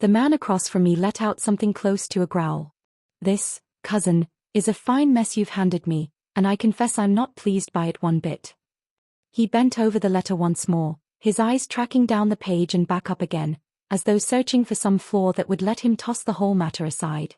The man across from me let out something close to a growl. "This, cousin, is a fine mess you've handed me, and I confess I'm not pleased by it one bit." He bent over the letter once more, his eyes tracking down the page and back up again, as though searching for some flaw that would let him toss the whole matter aside.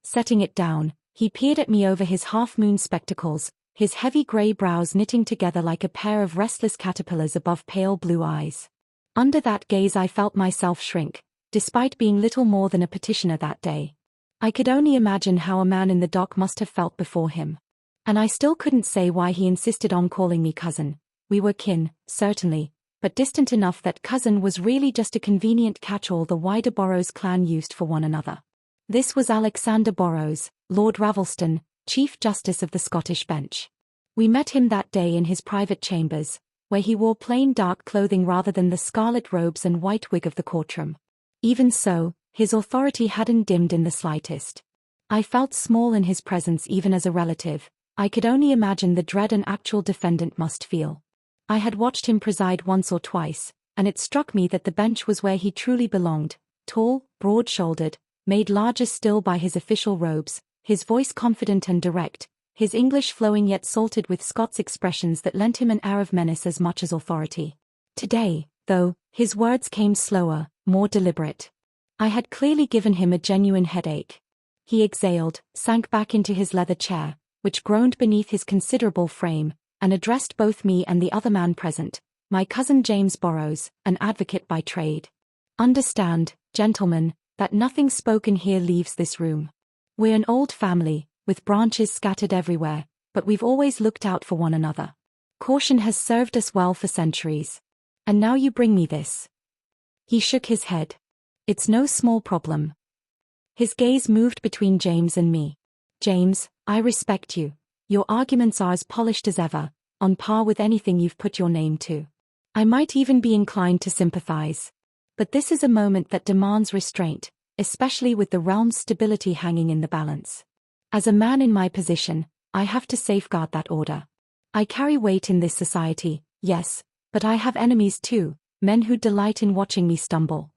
Setting it down, he peered at me over his half-moon spectacles, his heavy grey brows knitting together like a pair of restless caterpillars above pale blue eyes. Under that gaze I felt myself shrink, despite being little more than a petitioner that day. I could only imagine how a man in the dock must have felt before him. And I still couldn't say why he insisted on calling me cousin. We were kin, certainly, but distant enough that cousin was really just a convenient catch-all the wider Borrows clan used for one another. This was Alexander Borrows, Lord Ravelston, Chief Justice of the Scottish Bench. We met him that day in his private chambers, where he wore plain dark clothing rather than the scarlet robes and white wig of the courtroom. Even so, his authority hadn't dimmed in the slightest. I felt small in his presence even as a relative. I could only imagine the dread an actual defendant must feel. I had watched him preside once or twice, and it struck me that the bench was where he truly belonged, tall, broad-shouldered, made larger still by his official robes, his voice confident and direct, his English flowing yet salted with Scots expressions that lent him an air of menace as much as authority. Today, though, his words came slower, more deliberate. I had clearly given him a genuine headache. He exhaled, sank back into his leather chair, which groaned beneath his considerable frame, and addressed both me and the other man present, my cousin James Borrows, an advocate by trade. "Understand, gentlemen, that nothing spoken here leaves this room. We're an old family, with branches scattered everywhere, but we've always looked out for one another. Caution has served us well for centuries. And now you bring me this." He shook his head. "It's no small problem." His gaze moved between James and me. "James, I respect you. Your arguments are as polished as ever, on par with anything you've put your name to. I might even be inclined to sympathize. But this is a moment that demands restraint, especially with the realm's stability hanging in the balance. As a man in my position, I have to safeguard that order. I carry weight in this society, yes, but I have enemies too, men who delight in watching me stumble."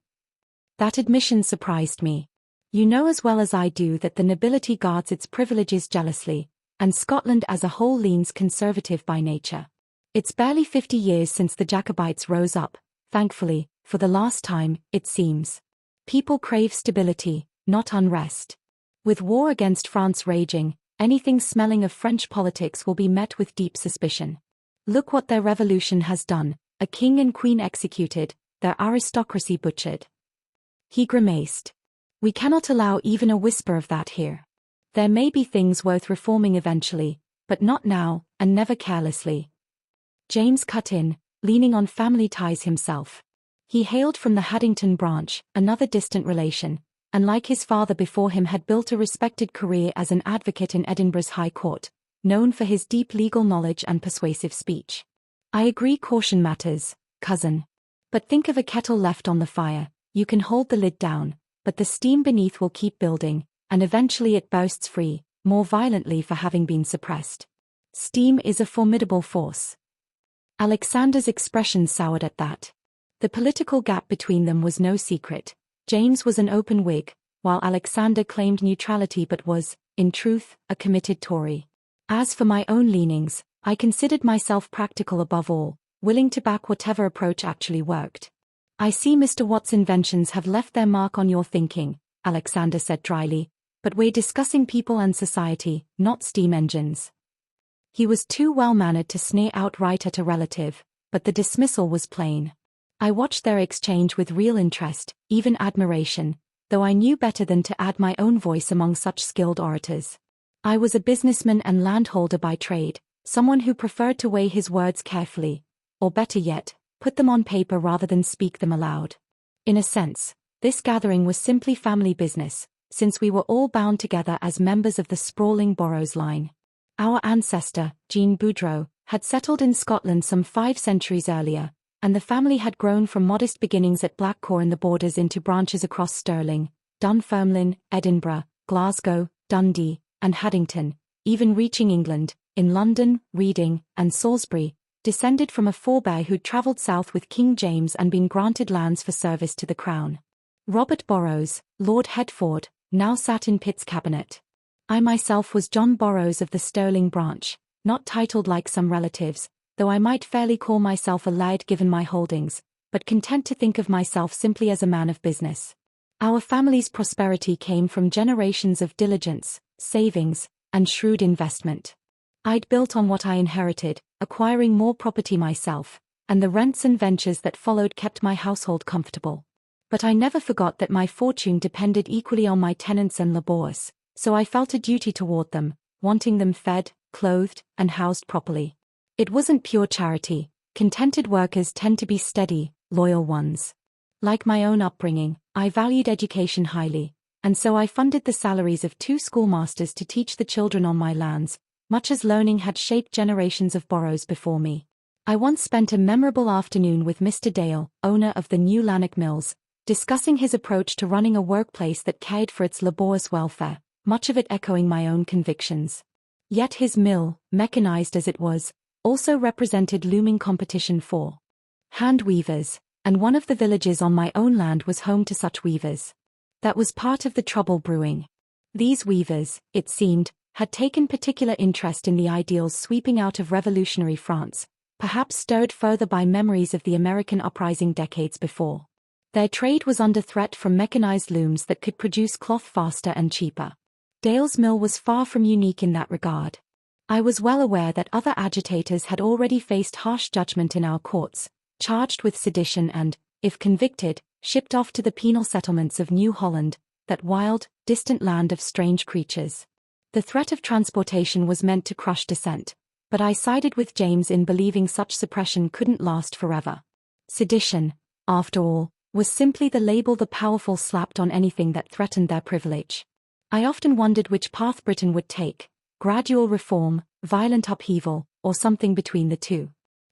That admission surprised me. "You know as well as I do that the nobility guards its privileges jealously, and Scotland as a whole leans conservative by nature. It's barely 50 years since the Jacobites rose up, thankfully, for the last time, it seems. People crave stability, not unrest. With war against France raging, anything smelling of French politics will be met with deep suspicion. Look what their revolution has done, a king and queen executed, their aristocracy butchered." He grimaced. "We cannot allow even a whisper of that here. There may be things worth reforming eventually, but not now, and never carelessly." James cut in, leaning on family ties himself. He hailed from the Haddington branch, another distant relation, and like his father before him had built a respected career as an advocate in Edinburgh's High Court, known for his deep legal knowledge and persuasive speech. "I agree caution matters, cousin. But think of a kettle left on the fire. You can hold the lid down, but the steam beneath will keep building, and eventually it bursts free, more violently for having been suppressed. Steam is a formidable force." Alexander's expression soured at that. The political gap between them was no secret. James was an open Whig, while Alexander claimed neutrality but was, in truth, a committed Tory. As for my own leanings, I considered myself practical above all, willing to back whatever approach actually worked. "I see Mr. Watt's inventions have left their mark on your thinking," Alexander said dryly, "but we're discussing people and society, not steam engines." He was too well-mannered to sneer outright at a relative, but the dismissal was plain. I watched their exchange with real interest, even admiration, though I knew better than to add my own voice among such skilled orators. I was a businessman and landholder by trade, someone who preferred to weigh his words carefully, or better yet, put them on paper rather than speak them aloud. In a sense, this gathering was simply family business, since we were all bound together as members of the sprawling Borrows line. Our ancestor, Jean Boudreau, had settled in Scotland some 5 centuries earlier, and the family had grown from modest beginnings at Blackcore in the Borders into branches across Stirling, Dunfermline, Edinburgh, Glasgow, Dundee, and Haddington, even reaching England, in London, Reading, and Salisbury, descended from a forebear who'd travelled south with King James and been granted lands for service to the crown. Robert Burrows, Lord Hertford, now sat in Pitt's cabinet. I myself was John Burrows of the Sterling branch, not titled like some relatives, though I might fairly call myself a laird given my holdings, but content to think of myself simply as a man of business. Our family's prosperity came from generations of diligence, savings, and shrewd investment. I'd built on what I inherited, acquiring more property myself, and the rents and ventures that followed kept my household comfortable. But I never forgot that my fortune depended equally on my tenants and labourers, so I felt a duty toward them, wanting them fed, clothed, and housed properly. It wasn't pure charity. Contented workers tend to be steady, loyal ones. Like my own upbringing, I valued education highly, and so I funded the salaries of 2 schoolmasters to teach the children on my lands, much as learning had shaped generations of Burrows before me. I once spent a memorable afternoon with Mr. Dale, owner of the new Lanark Mills, discussing his approach to running a workplace that cared for its laborious welfare, much of it echoing my own convictions. Yet his mill, mechanized as it was, also represented looming competition for hand weavers, and one of the villages on my own land was home to such weavers. That was part of the trouble brewing. These weavers, it seemed, had taken particular interest in the ideals sweeping out of revolutionary France, perhaps stirred further by memories of the American uprising decades before. Their trade was under threat from mechanized looms that could produce cloth faster and cheaper. Dale's mill was far from unique in that regard. I was well aware that other agitators had already faced harsh judgment in our courts, charged with sedition and, if convicted, shipped off to the penal settlements of New Holland, that wild, distant land of strange creatures. The threat of transportation was meant to crush dissent, but I sided with James in believing such suppression couldn't last forever. Sedition, after all, was simply the label the powerful slapped on anything that threatened their privilege. I often wondered which path Britain would take: gradual reform, violent upheaval, or something between the two.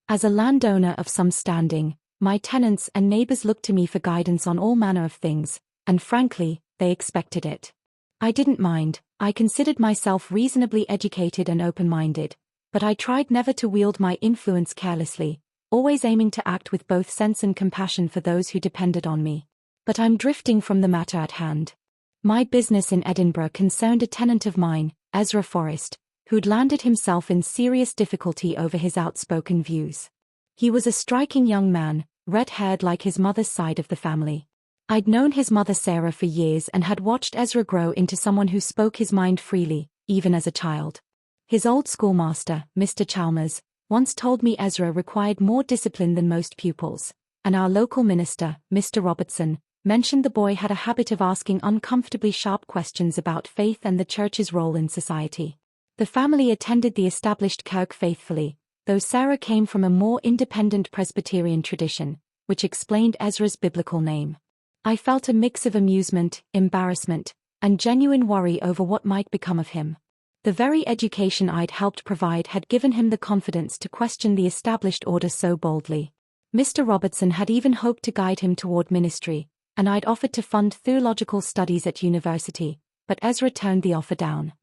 As a landowner of some standing, my tenants and neighbors looked to me for guidance on all manner of things, and frankly, they expected it. I didn't mind. I considered myself reasonably educated and open-minded, but I tried never to wield my influence carelessly, always aiming to act with both sense and compassion for those who depended on me. But I'm drifting from the matter at hand. My business in Edinburgh concerned a tenant of mine, Ezra Forrest, who'd landed himself in serious difficulty over his outspoken views. He was a striking young man, red-haired like his mother's side of the family. I'd known his mother Sarah for years and had watched Ezra grow into someone who spoke his mind freely, even as a child. His old schoolmaster, Mr. Chalmers, once told me Ezra required more discipline than most pupils, and our local minister, Mr. Robertson, mentioned the boy had a habit of asking uncomfortably sharp questions about faith and the church's role in society. The family attended the established kirk faithfully, though Sarah came from a more independent Presbyterian tradition, which explained Ezra's biblical name. I felt a mix of amusement, embarrassment, and genuine worry over what might become of him. The very education I'd helped provide had given him the confidence to question the established order so boldly. Mr. Robertson had even hoped to guide him toward ministry, and I'd offered to fund theological studies at university, but Ezra turned the offer down.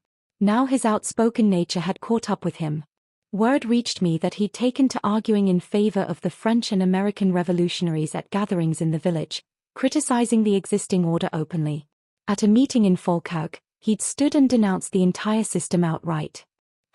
Now his outspoken nature had caught up with him. Word reached me that he'd taken to arguing in favor of the French and American revolutionaries at gatherings in the village, criticizing the existing order openly. At a meeting in Falkirk, he'd stood and denounced the entire system outright.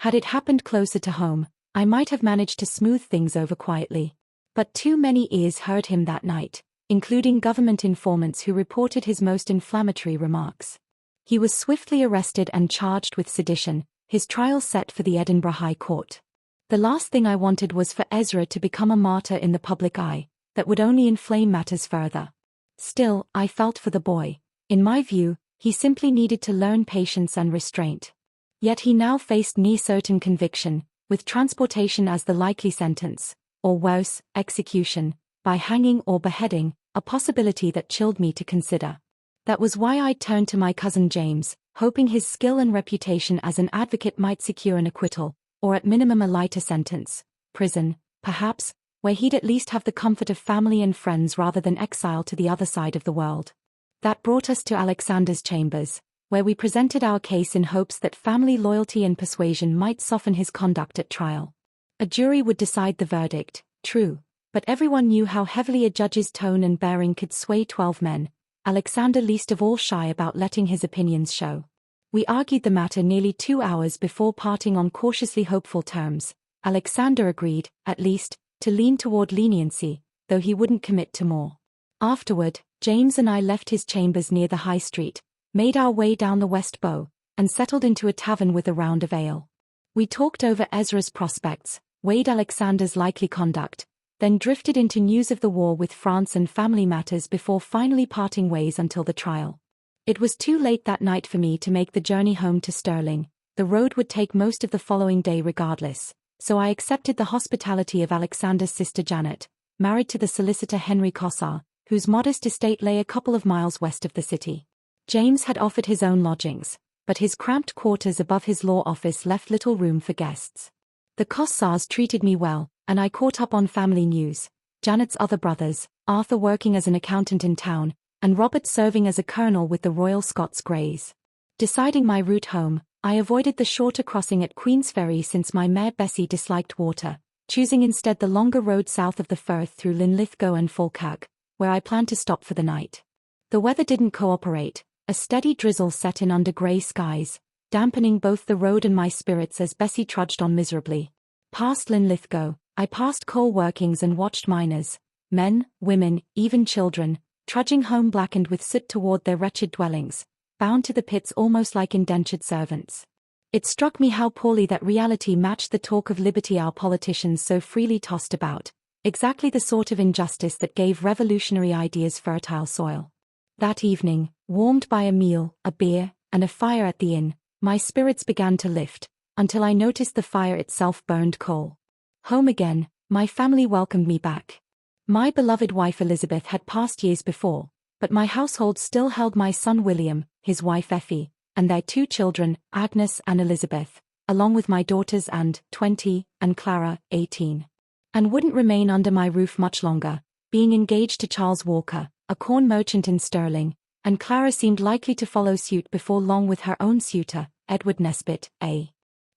Had it happened closer to home, I might have managed to smooth things over quietly. But too many ears heard him that night, including government informants who reported his most inflammatory remarks. He was swiftly arrested and charged with sedition, his trial set for the Edinburgh High Court. The last thing I wanted was for Ezra to become a martyr in the public eye, that would only inflame matters further. Still, I felt for the boy. In my view, he simply needed to learn patience and restraint. Yet he now faced near-certain conviction, with transportation as the likely sentence, or worse, execution, by hanging or beheading, a possibility that chilled me to consider. That was why I turned to my cousin James, hoping his skill and reputation as an advocate might secure an acquittal, or at minimum a lighter sentence, prison, perhaps, where he'd at least have the comfort of family and friends rather than exile to the other side of the world. That brought us to Alexander's chambers, where we presented our case in hopes that family loyalty and persuasion might soften his conduct at trial. A jury would decide the verdict, true, but everyone knew how heavily a judge's tone and bearing could sway 12 men, Alexander least of all shy about letting his opinions show. We argued the matter nearly 2 hours before parting on cautiously hopeful terms. Alexander agreed, at least, to lean toward leniency, though he wouldn't commit to more. Afterward, James and I left his chambers near the high street, made our way down the West Bow, and settled into a tavern with a round of ale. We talked over Ezra's prospects, weighed Alexander's likely conduct, then drifted into news of the war with France and family matters before finally parting ways until the trial. It was too late that night for me to make the journey home to Stirling. The road would take most of the following day regardless, so I accepted the hospitality of Alexander's sister Janet, married to the solicitor Henry Cossar, whose modest estate lay a couple of miles west of the city. James had offered his own lodgings, but his cramped quarters above his law office left little room for guests. The Cossars treated me well, and I caught up on family news. Janet's other brothers, Arthur working as an accountant in town, and Robert serving as a colonel with the Royal Scots Greys. Deciding my route home, I avoided the shorter crossing at Queensferry since my mare Bessie disliked water, choosing instead the longer road south of the Firth through Linlithgow and Falkirk, where I planned to stop for the night. The weather didn't cooperate. A steady drizzle set in under grey skies, dampening both the road and my spirits as Bessie trudged on miserably. Past Linlithgow, I passed coal workings and watched miners, men, women, even children, trudging home blackened with soot toward their wretched dwellings, bound to the pits almost like indentured servants. It struck me how poorly that reality matched the talk of liberty our politicians so freely tossed about, exactly the sort of injustice that gave revolutionary ideas fertile soil. That evening, warmed by a meal, a beer, and a fire at the inn, my spirits began to lift, until I noticed the fire itself burned coal. Home again, my family welcomed me back. My beloved wife Elizabeth had passed years before, but my household still held my son William, his wife Effie, and their 2 children, Agnes and Elizabeth, along with my daughters and 20, and Clara, 18. And wouldn't remain under my roof much longer, being engaged to Charles Walker, a corn merchant in Stirling, and Clara seemed likely to follow suit before long with her own suitor, Edward Nesbitt, a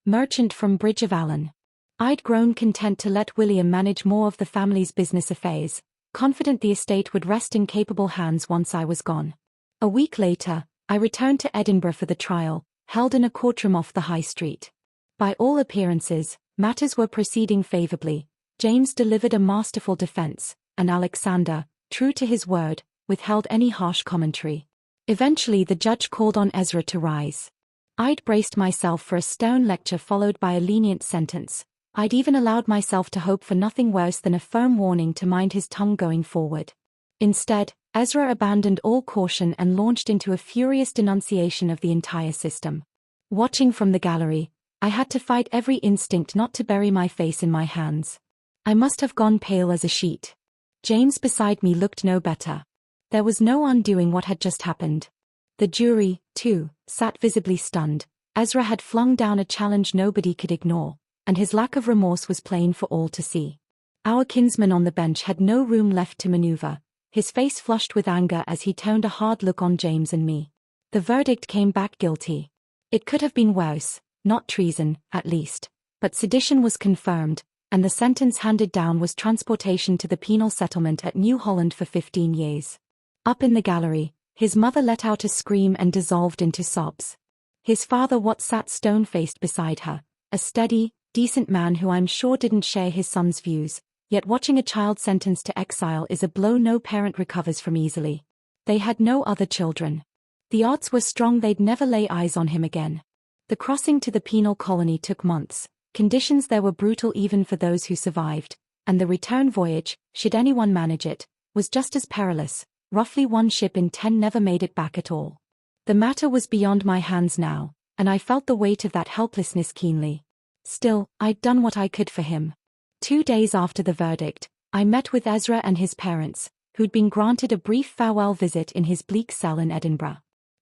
merchant from Bridge of Allen. I'd grown content to let William manage more of the family's business affairs, confident the estate would rest in capable hands once I was gone. A week later, I returned to Edinburgh for the trial, held in a courtroom off the High Street. By all appearances, matters were proceeding favourably. James delivered a masterful defence, and Alexander, true to his word, withheld any harsh commentary. Eventually the judge called on Ezra to rise. I'd braced myself for a stern lecture followed by a lenient sentence. I'd even allowed myself to hope for nothing worse than a firm warning to mind his tongue going forward. Instead, Ezra abandoned all caution and launched into a furious denunciation of the entire system. Watching from the gallery, I had to fight every instinct not to bury my face in my hands. I must have gone pale as a sheet. James beside me looked no better. There was no undoing what had just happened. The jury, too, sat visibly stunned. Ezra had flung down a challenge nobody could ignore, and his lack of remorse was plain for all to see. Our kinsman on the bench had no room left to maneuver, his face flushed with anger as he turned a hard look on James and me. The verdict came back guilty. It could have been worse, not treason, at least, but sedition was confirmed, and the sentence handed down was transportation to the penal settlement at New Holland for 15 years. Up in the gallery, his mother let out a scream and dissolved into sobs. His father sat stone-faced beside her, a steady, decent man who I'm sure didn't share his son's views, yet watching a child sentenced to exile is a blow no parent recovers from easily. They had no other children. The odds were strong they'd never lay eyes on him again. The crossing to the penal colony took months, conditions there were brutal even for those who survived, and the return voyage, should anyone manage it, was just as perilous. Roughly 1 ship in 10 never made it back at all. The matter was beyond my hands now, and I felt the weight of that helplessness keenly. Still, I'd done what I could for him. 2 days after the verdict, I met with Ezra and his parents, who'd been granted a brief farewell visit in his bleak cell in Edinburgh.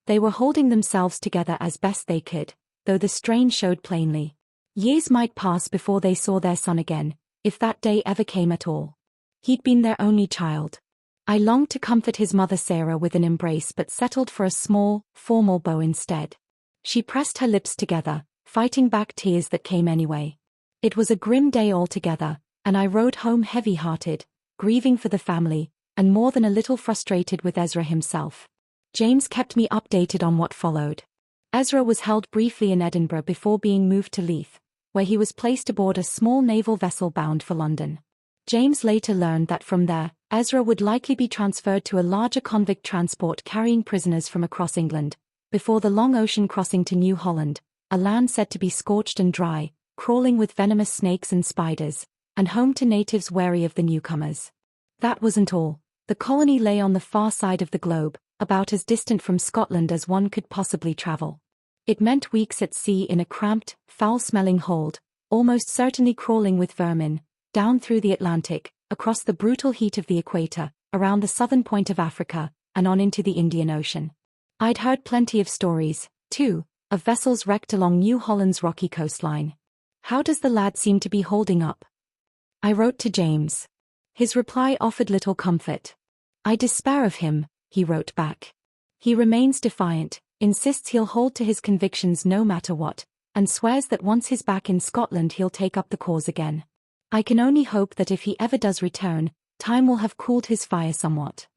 They were holding themselves together as best they could, though the strain showed plainly. Years might pass before they saw their son again, if that day ever came at all. He'd been their only child. I longed to comfort his mother Sarah with an embrace but settled for a small, formal bow instead. She pressed her lips together, fighting back tears that came anyway. It was a grim day altogether, and I rode home heavy-hearted, grieving for the family, and more than a little frustrated with Ezra himself. James kept me updated on what followed. Ezra was held briefly in Edinburgh before being moved to Leith, where he was placed aboard a small naval vessel bound for London. James later learned that from there, Ezra would likely be transferred to a larger convict transport carrying prisoners from across England, before the long ocean crossing to New Holland, a land said to be scorched and dry, crawling with venomous snakes and spiders, and home to natives wary of the newcomers. That wasn't all. The colony lay on the far side of the globe, about as distant from Scotland as one could possibly travel. It meant weeks at sea in a cramped, foul-smelling hold, almost certainly crawling with vermin, down through the Atlantic, across the brutal heat of the equator, around the southern point of Africa, and on into the Indian Ocean. I'd heard plenty of stories, too, of vessels wrecked along New Holland's rocky coastline. How does the lad seem to be holding up? I wrote to James. His reply offered little comfort. I despair of him, he wrote back. He remains defiant, insists he'll hold to his convictions no matter what, and swears that once he's back in Scotland he'll take up the cause again. I can only hope that if he ever does return, time will have cooled his fire somewhat.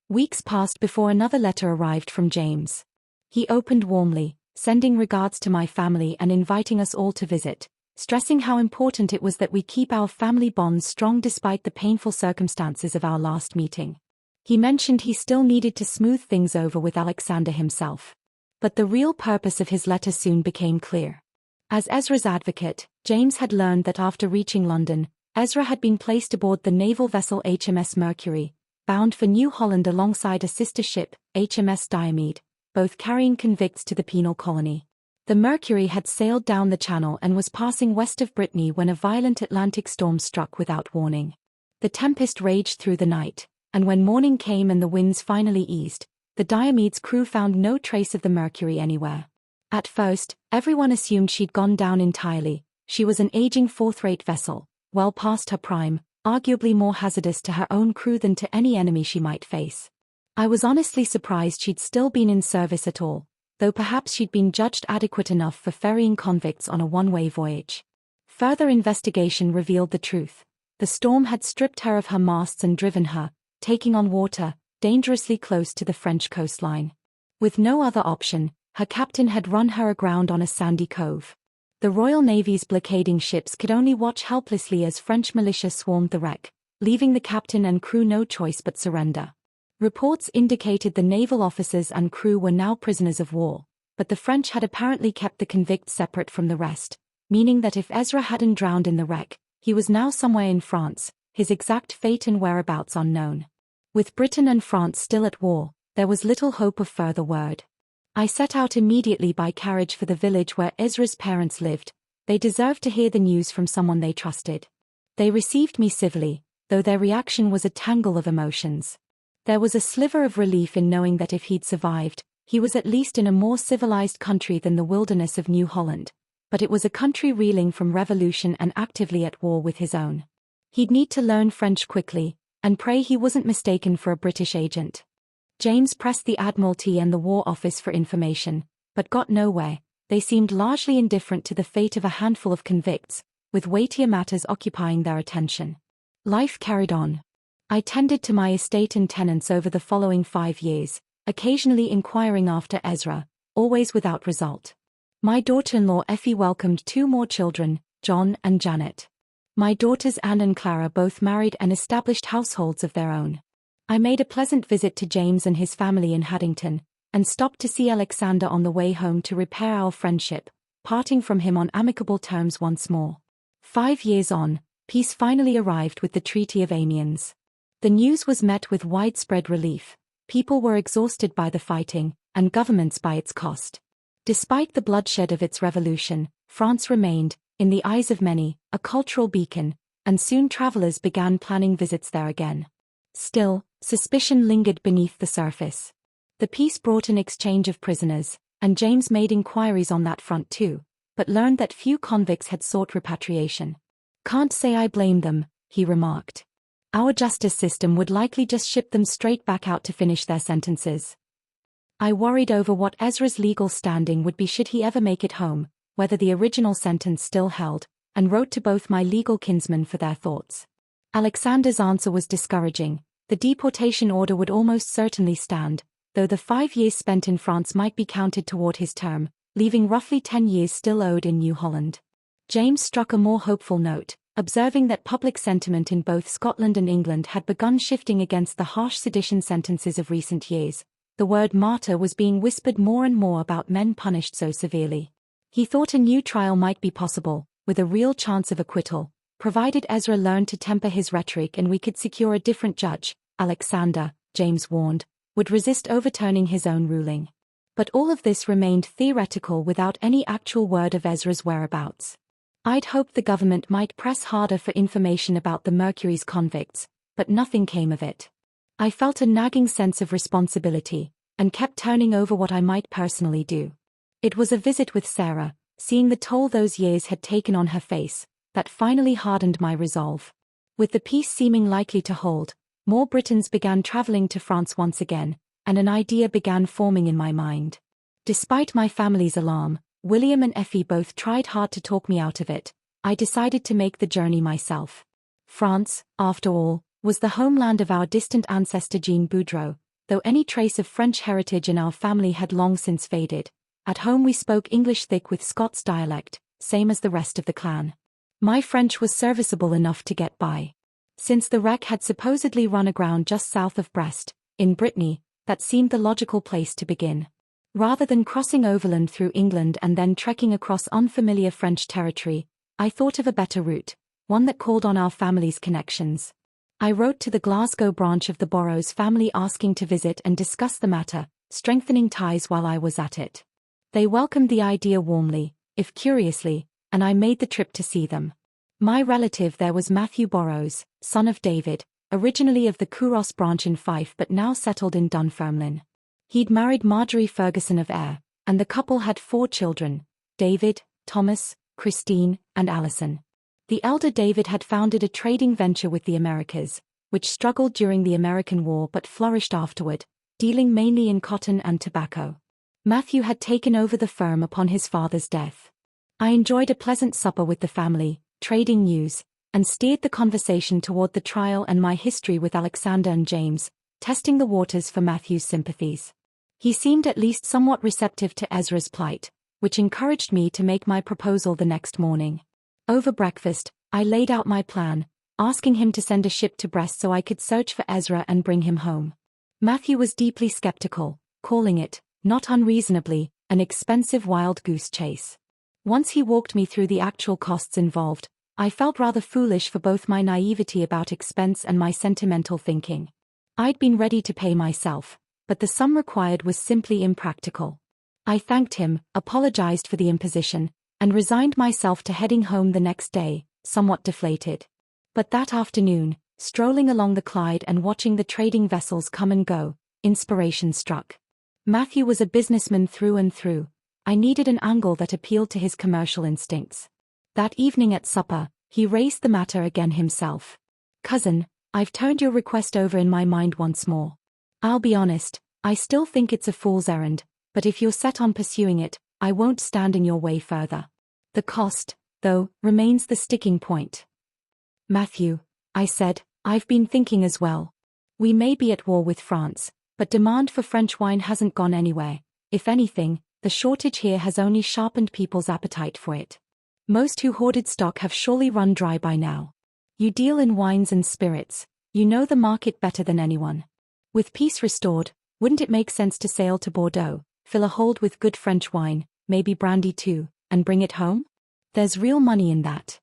Weeks passed before another letter arrived from James. He opened warmly, sending regards to my family and inviting us all to visit, stressing how important it was that we keep our family bonds strong despite the painful circumstances of our last meeting. He mentioned he still needed to smooth things over with Alexander himself. But the real purpose of his letter soon became clear. As Ezra's advocate, James had learned that after reaching London, Ezra had been placed aboard the naval vessel HMS Mercury, bound for New Holland alongside a sister ship, HMS Diomede, both carrying convicts to the penal colony. The Mercury had sailed down the Channel and was passing west of Brittany when a violent Atlantic storm struck without warning. The tempest raged through the night, and when morning came and the winds finally eased, the Diomede's crew found no trace of the Mercury anywhere. At first, everyone assumed she'd gone down entirely. She was an aging fourth-rate vessel, well past her prime, arguably more hazardous to her own crew than to any enemy she might face. I was honestly surprised she'd still been in service at all, though perhaps she'd been judged adequate enough for ferrying convicts on a one-way voyage. Further investigation revealed the truth. The storm had stripped her of her masts and driven her, taking on water, dangerously close to the French coastline. With no other option, her captain had run her aground on a sandy cove. The Royal Navy's blockading ships could only watch helplessly as French militia swarmed the wreck, leaving the captain and crew no choice but surrender. Reports indicated the naval officers and crew were now prisoners of war, but the French had apparently kept the convicts separate from the rest, meaning that if Ezra hadn't drowned in the wreck, he was now somewhere in France, his exact fate and whereabouts unknown. With Britain and France still at war, there was little hope of further word. I set out immediately by carriage for the village where Ezra's parents lived. They deserved to hear the news from someone they trusted. They received me civilly, though their reaction was a tangle of emotions. There was a sliver of relief in knowing that if he'd survived, he was at least in a more civilized country than the wilderness of New Holland, but it was a country reeling from revolution and actively at war with his own. He'd need to learn French quickly, and pray he wasn't mistaken for a British agent. James pressed the Admiralty and the War Office for information, but got nowhere. They seemed largely indifferent to the fate of a handful of convicts, with weightier matters occupying their attention. Life carried on. I tended to my estate and tenants over the following 5 years, occasionally inquiring after Ezra, always without result. My daughter-in-law Effie welcomed 2 more children, John and Janet. My daughters Anne and Clara both married and established households of their own. I made a pleasant visit to James and his family in Haddington, and stopped to see Alexander on the way home to repair our friendship, parting from him on amicable terms once more. 5 years on, peace finally arrived with the Treaty of Amiens. The news was met with widespread relief. People were exhausted by the fighting, and governments by its cost. Despite the bloodshed of its revolution, France remained, in the eyes of many, a cultural beacon, and soon travelers began planning visits there again. Still, suspicion lingered beneath the surface. The peace brought an exchange of prisoners, and James made inquiries on that front too, but learned that few convicts had sought repatriation. "Can't say I blame them," he remarked. "Our justice system would likely just ship them straight back out to finish their sentences." I worried over what Ezra's legal standing would be should he ever make it home, whether the original sentence still held, and wrote to both my legal kinsmen for their thoughts. Alexander's answer was discouraging. The deportation order would almost certainly stand, though the 5 years spent in France might be counted toward his term, leaving roughly 10 years still owed in New Holland. James struck a more hopeful note, observing that public sentiment in both Scotland and England had begun shifting against the harsh sedition sentences of recent years. The word martyr was being whispered more and more about men punished so severely. He thought a new trial might be possible, with a real chance of acquittal, provided Ezra learned to temper his rhetoric and we could secure a different judge. Alexander, James warned, would resist overturning his own ruling. But all of this remained theoretical without any actual word of Ezra's whereabouts. I'd hoped the government might press harder for information about the Mercury's convicts, but nothing came of it. I felt a nagging sense of responsibility, and kept turning over what I might personally do. It was a visit with Sarah, seeing the toll those years had taken on her face, that finally hardened my resolve. With the peace seeming likely to hold, more Britons began traveling to France once again, and an idea began forming in my mind. Despite my family's alarm, William and Effie both tried hard to talk me out of it. I decided to make the journey myself. France, after all, was the homeland of our distant ancestor Jean Boudreau, though any trace of French heritage in our family had long since faded. At home we spoke English thick with Scots dialect, same as the rest of the clan. My French was serviceable enough to get by. Since the wreck had supposedly run aground just south of Brest, in Brittany, that seemed the logical place to begin. Rather than crossing overland through England and then trekking across unfamiliar French territory, I thought of a better route, one that called on our family's connections. I wrote to the Glasgow branch of the Burrows family asking to visit and discuss the matter, strengthening ties while I was at it. They welcomed the idea warmly, if curiously, and I made the trip to see them. My relative there was Matthew Burrows, son of David, originally of the Couros branch in Fife but now settled in Dunfermline. He'd married Marjorie Ferguson of Ayr, and the couple had 4 children, David, Thomas, Christine, and Alison. The elder David had founded a trading venture with the Americas, which struggled during the American War but flourished afterward, dealing mainly in cotton and tobacco. Matthew had taken over the firm upon his father's death. I enjoyed a pleasant supper with the family, trading news, and steered the conversation toward the trial and my history with Alexander and James, testing the waters for Matthew's sympathies. He seemed at least somewhat receptive to Ezra's plight, which encouraged me to make my proposal the next morning. Over breakfast, I laid out my plan, asking him to send a ship to Brest so I could search for Ezra and bring him home. Matthew was deeply skeptical, calling it, not unreasonably, an expensive wild goose chase. Once he walked me through the actual costs involved, I felt rather foolish for both my naivety about expense and my sentimental thinking. I'd been ready to pay myself, but the sum required was simply impractical. I thanked him, apologized for the imposition, and resigned myself to heading home the next day, somewhat deflated. But that afternoon, strolling along the Clyde and watching the trading vessels come and go, inspiration struck. Matthew was a businessman through and through. I needed an angle that appealed to his commercial instincts. That evening at supper, he raised the matter again himself. "Cousin, I've turned your request over in my mind once more. I'll be honest, I still think it's a fool's errand, but if you're set on pursuing it, I won't stand in your way further. The cost, though, remains the sticking point." "Matthew," I said, "I've been thinking as well. We may be at war with France, but demand for French wine hasn't gone anywhere. If anything, the shortage here has only sharpened people's appetite for it. Most who hoarded stock have surely run dry by now. You deal in wines and spirits, you know the market better than anyone. With peace restored, wouldn't it make sense to sail to Bordeaux, fill a hold with good French wine, maybe brandy too, and bring it home? There's real money in that."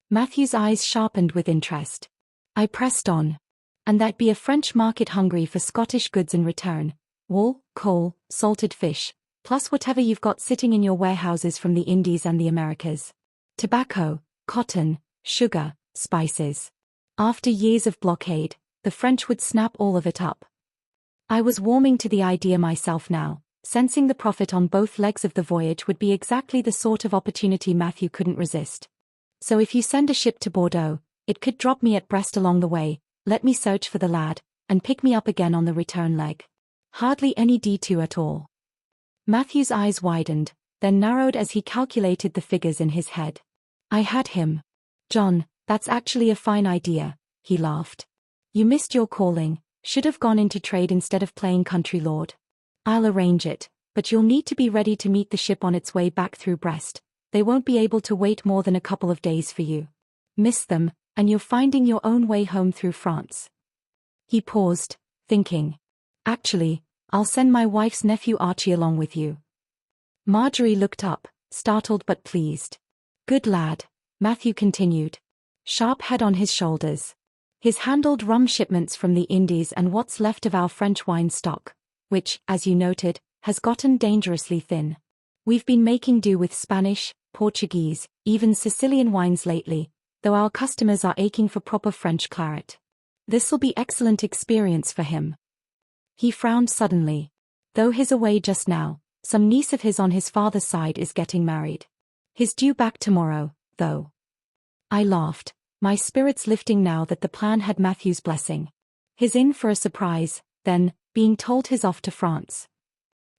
Matthew's eyes sharpened with interest. I pressed on. "And that'd be a French market hungry for Scottish goods in return. Wool, coal, salted fish, plus whatever you've got sitting in your warehouses from the Indies and the Americas. Tobacco, cotton, sugar, spices. After years of blockade, the French would snap all of it up." I was warming to the idea myself now, sensing the profit on both legs of the voyage would be exactly the sort of opportunity Matthew couldn't resist. "So if you send a ship to Bordeaux, it could drop me at Brest along the way, let me search for the lad, and pick me up again on the return leg. Hardly any detour at all." Matthew's eyes widened, then narrowed as he calculated the figures in his head. I had him. "John, that's actually a fine idea," he laughed. "You missed your calling, Should have gone into trade instead of playing country lord. I'll arrange it, but you'll need to be ready to meet the ship on its way back through Brest. They won't be able to wait more than a couple of days for you. Miss them, and you're finding your own way home through France. He paused, thinking. Actually, I'll send my wife's nephew Archie along with you. Marjorie looked up, startled but pleased. Good lad, Matthew continued. Sharp head on his shoulders. He's handled rum shipments from the Indies and what's left of our French wine stock, which, as you noted, has gotten dangerously thin. We've been making do with Spanish, Portuguese, even Sicilian wines lately, though our customers are aching for proper French claret. This'll be excellent experience for him. He frowned suddenly. Though he's away just now, some niece of his on his father's side is getting married. He's due back tomorrow, though. I laughed, my spirits lifting now that the plan had Matthew's blessing. He's in for a surprise, then, being told he's off to France.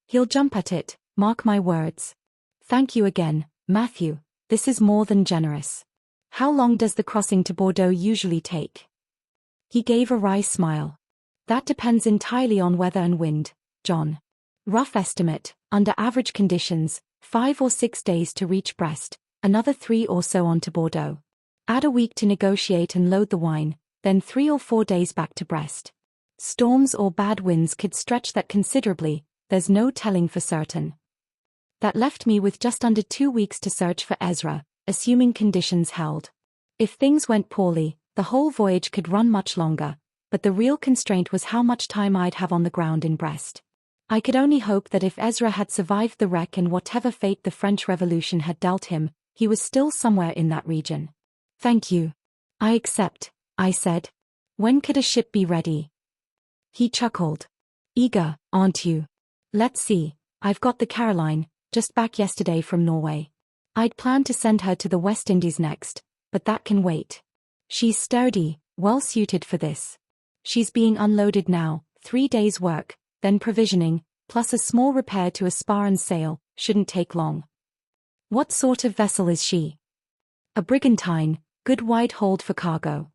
He'll jump at it, mark my words. Thank you again, Matthew, this is more than generous. How long does the crossing to Bordeaux usually take? He gave a wry smile. That depends entirely on weather and wind, John. Rough estimate, under average conditions, 5 or 6 days to reach Brest, another 3 or so on to Bordeaux. Add a week to negotiate and load the wine, then 3 or 4 days back to Brest. Storms or bad winds could stretch that considerably, there's no telling for certain. That left me with just under 2 weeks to search for Ezra, assuming conditions held. If things went poorly, the whole voyage could run much longer, but the real constraint was how much time I'd have on the ground in Brest. I could only hope that if Ezra had survived the wreck and whatever fate the French Revolution had dealt him, he was still somewhere in that region. Thank you. I accept, I said. When could a ship be ready? He chuckled. Eager, aren't you? Let's see, I've got the Caroline, just back yesterday from Norway. I'd planned to send her to the West Indies next, but that can wait. She's sturdy, well suited for this. She's being unloaded now, 3 days' work, then provisioning, plus a small repair to a spar and sail, shouldn't take long. What sort of vessel is she? A brigantine, good wide hold for cargo.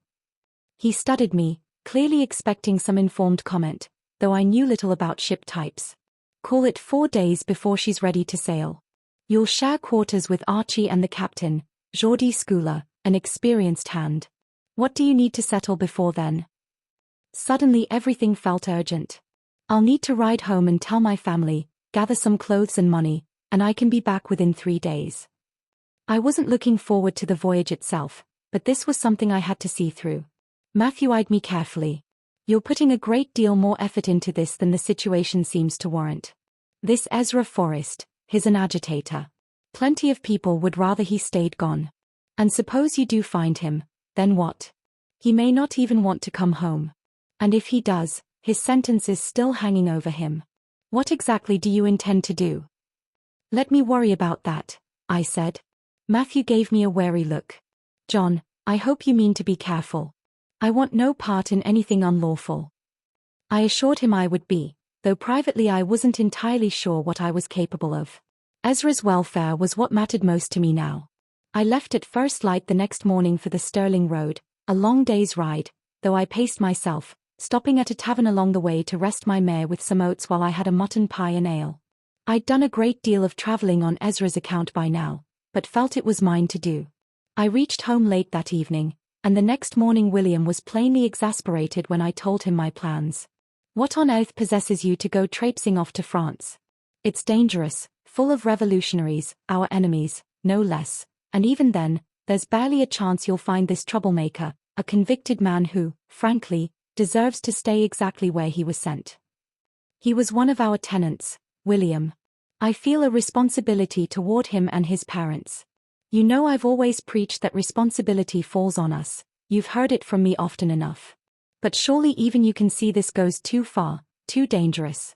He studied me, clearly expecting some informed comment, though I knew little about ship types. Call it 4 days before she's ready to sail. You'll share quarters with Archie and the captain, Jordi Schooler, an experienced hand. What do you need to settle before then? Suddenly everything felt urgent. I'll need to ride home and tell my family, gather some clothes and money, and I can be back within 3 days. I wasn't looking forward to the voyage itself, but this was something I had to see through. Matthew eyed me carefully. You're putting a great deal more effort into this than the situation seems to warrant. This Ezra Forrest, he's an agitator. Plenty of people would rather he stayed gone. And suppose you do find him, then what? He may not even want to come home. And if he does, his sentence is still hanging over him. What exactly do you intend to do? Let me worry about that, I said. Matthew gave me a wary look. John, I hope you mean to be careful. I want no part in anything unlawful. I assured him I would be, though privately I wasn't entirely sure what I was capable of. Ezra's welfare was what mattered most to me now. I left at first light the next morning for the Stirling Road, a long day's ride, though I paced myself, stopping at a tavern along the way to rest my mare with some oats while I had a mutton pie and ale. I'd done a great deal of travelling on Ezra's account by now, but felt it was mine to do. I reached home late that evening, and the next morning William was plainly exasperated when I told him my plans. What on earth possesses you to go traipsing off to France? It's dangerous, full of revolutionaries, our enemies, no less, and even then, there's barely a chance you'll find this troublemaker, a convicted man who, frankly, deserves to stay exactly where he was sent. He was one of our tenants, William. I feel a responsibility toward him and his parents. You know I've always preached that responsibility falls on us, you've heard it from me often enough. But surely even you can see this goes too far, too dangerous.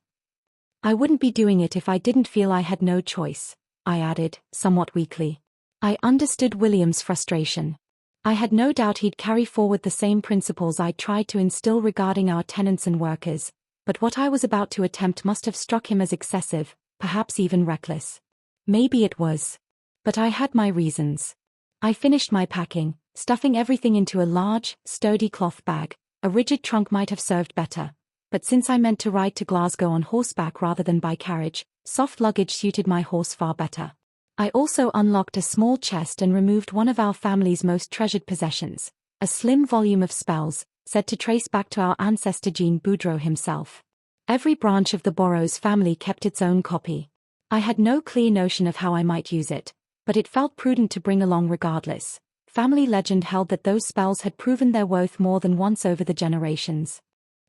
I wouldn't be doing it if I didn't feel I had no choice, I added, somewhat weakly. I understood William's frustration. I had no doubt he'd carry forward the same principles I tried to instill regarding our tenants and workers, but what I was about to attempt must have struck him as excessive, perhaps even reckless. Maybe it was. But I had my reasons. I finished my packing, stuffing everything into a large, sturdy cloth bag. A rigid trunk might have served better, but since I meant to ride to Glasgow on horseback rather than by carriage, soft luggage suited my horse far better. I also unlocked a small chest and removed one of our family's most treasured possessions, a slim volume of spells, said to trace back to our ancestor Jean Boudreau himself. Every branch of the Burrows family kept its own copy. I had no clear notion of how I might use it, but it felt prudent to bring along regardless. Family legend held that those spells had proven their worth more than once over the generations.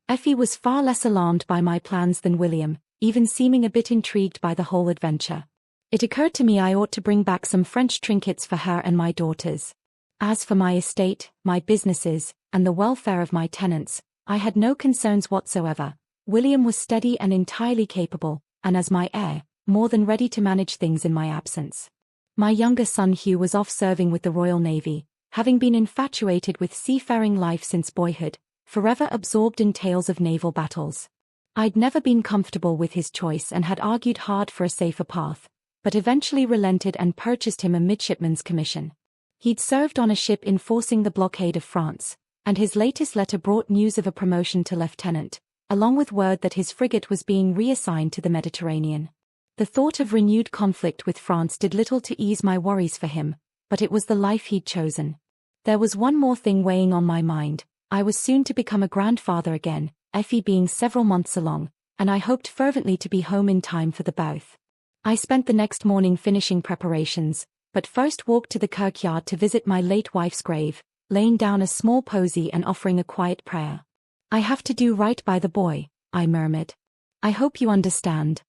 Effie was far less alarmed by my plans than William, even seeming a bit intrigued by the whole adventure. It occurred to me I ought to bring back some French trinkets for her and my daughters. As for my estate, my businesses, and the welfare of my tenants, I had no concerns whatsoever. William was steady and entirely capable, and as my heir, more than ready to manage things in my absence. My younger son Hugh was off serving with the Royal Navy, having been infatuated with seafaring life since boyhood, forever absorbed in tales of naval battles. I'd never been comfortable with his choice and had argued hard for a safer path, but eventually relented and purchased him a midshipman's commission. He'd served on a ship enforcing the blockade of France, and his latest letter brought news of a promotion to lieutenant, along with word that his frigate was being reassigned to the Mediterranean. The thought of renewed conflict with France did little to ease my worries for him, but it was the life he'd chosen. There was one more thing weighing on my mind. I was soon to become a grandfather again, Effie being several months along, and I hoped fervently to be home in time for the birth. I spent the next morning finishing preparations, but first walked to the kirkyard to visit my late wife's grave, laying down a small posy and offering a quiet prayer. "I have to do right by the boy," I murmured. "I hope you understand."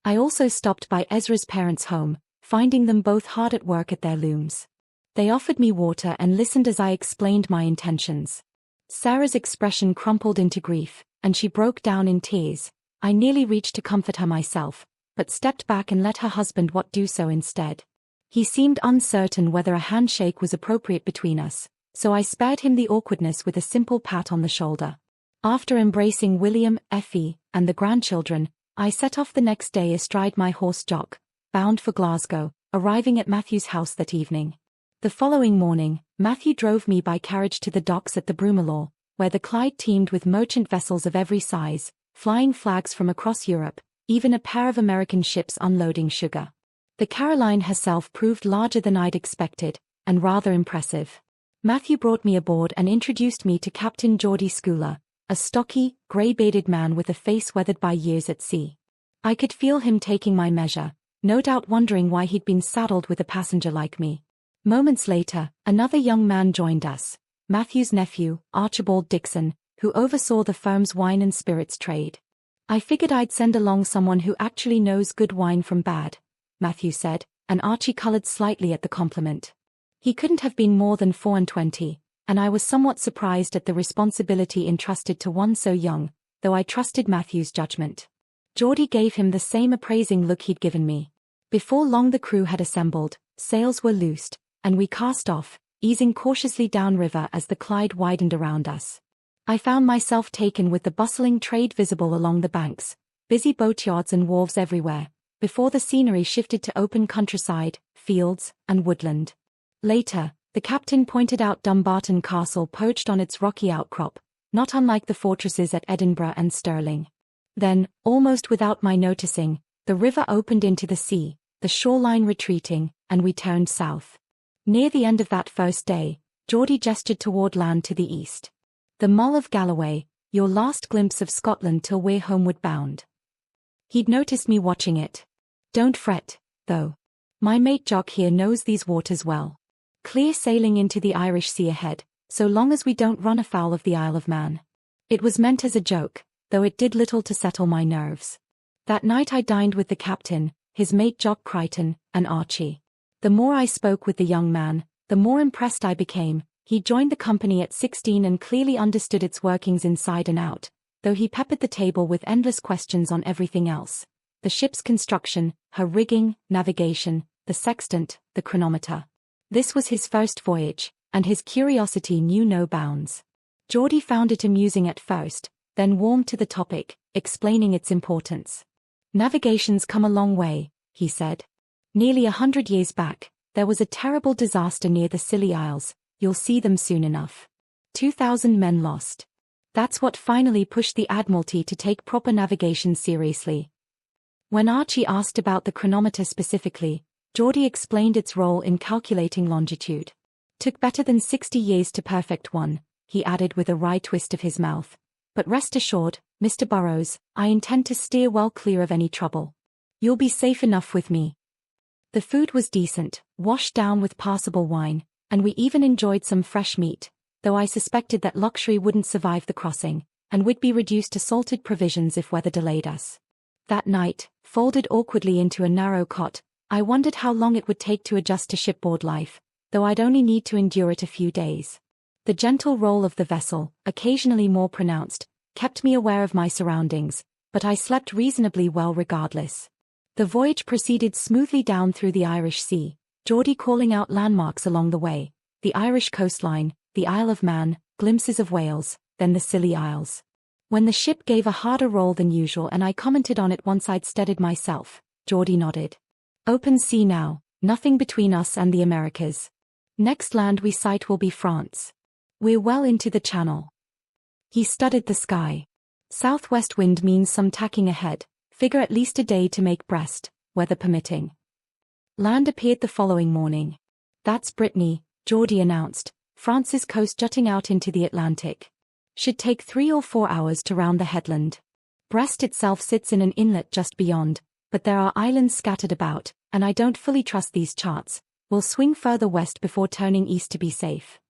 I also stopped by Ezra's parents' home, finding them both hard at work at their looms. They offered me water and listened as I explained my intentions. Sarah's expression crumpled into grief, and she broke down in tears. I nearly reached to comfort her myself, but stepped back and let her husband do so instead. He seemed uncertain whether a handshake was appropriate between us, so I spared him the awkwardness with a simple pat on the shoulder. After embracing William, Effie, and the grandchildren, I set off the next day astride my horse Jock, bound for Glasgow, arriving at Matthew's house that evening. The following morning, Matthew drove me by carriage to the docks at the Brumalore, where the Clyde teemed with merchant vessels of every size, flying flags from across Europe, even a pair of American ships unloading sugar. The Caroline herself proved larger than I'd expected, and rather impressive. Matthew brought me aboard and introduced me to Captain Geordie Schooler, a stocky, grey-bearded man with a face weathered by years at sea. I could feel him taking my measure, no doubt wondering why he'd been saddled with a passenger like me. Moments later, another young man joined us, Matthew's nephew, Archibald Dixon, who oversaw the firm's wine and spirits trade. "I figured I'd send along someone who actually knows good wine from bad," Matthew said, and Archie colored slightly at the compliment. He couldn't have been more than 24, and I was somewhat surprised at the responsibility entrusted to one so young, though I trusted Matthew's judgment. Geordie gave him the same appraising look he'd given me. Before long the crew had assembled, sails were loosed, and we cast off, easing cautiously downriver as the Clyde widened around us. I found myself taken with the bustling trade visible along the banks, busy boatyards and wharves everywhere, before the scenery shifted to open countryside, fields, and woodland. Later, the captain pointed out Dumbarton Castle perched on its rocky outcrop, not unlike the fortresses at Edinburgh and Stirling. Then, almost without my noticing, the river opened into the sea, the shoreline retreating, and we turned south. Near the end of that first day, Geordie gestured toward land to the east. "The Mull of Galloway, your last glimpse of Scotland till we're homeward bound." He'd noticed me watching it. "Don't fret, though. My mate Jock here knows these waters well. Clear sailing into the Irish Sea ahead, so long as we don't run afoul of the Isle of Man." It was meant as a joke, though it did little to settle my nerves. That night I dined with the captain, his mate Jock Crichton, and Archie. The more I spoke with the young man, the more impressed I became. He joined the company at 16 and clearly understood its workings inside and out, though he peppered the table with endless questions on everything else. The ship's construction, her rigging, navigation, the sextant, the chronometer. This was his first voyage, and his curiosity knew no bounds. Geordie found it amusing at first, then warmed to the topic, explaining its importance. "Navigation's come a long way," he said. "Nearly 100 years back, there was a terrible disaster near the Scilly Isles. You'll see them soon enough. 2,000 men lost. That's what finally pushed the Admiralty to take proper navigation seriously. When Archie asked about the chronometer specifically, Geordie explained its role in calculating longitude. Took better than 60 years to perfect one, he added with a wry twist of his mouth. But rest assured, Mr. Burrows, I intend to steer well clear of any trouble. You'll be safe enough with me. The food was decent, washed down with passable wine, and we even enjoyed some fresh meat, though I suspected that luxury wouldn't survive the crossing, and would be reduced to salted provisions if weather delayed us. That night, folded awkwardly into a narrow cot, I wondered how long it would take to adjust to shipboard life, though I'd only need to endure it a few days. The gentle roll of the vessel, occasionally more pronounced, kept me aware of my surroundings, but I slept reasonably well regardless. The voyage proceeded smoothly down through the Irish Sea, Geordie calling out landmarks along the way, the Irish coastline, the Isle of Man, glimpses of Wales, then the Scilly Isles. When the ship gave a harder roll than usual and I commented on it once I'd steadied myself, Geordie nodded. Open sea now, nothing between us and the Americas. Next land we sight will be France. We're well into the channel. He studied the sky. Southwest wind means some tacking ahead, figure at least a day to make Brest, weather permitting. Land appeared the following morning. That's Brittany, Geordie announced, France's coast jutting out into the Atlantic. Should take 3 or 4 hours to round the headland. Brest itself sits in an inlet just beyond, but there are islands scattered about, and I don't fully trust these charts. We'll swing further west before turning east to be safe.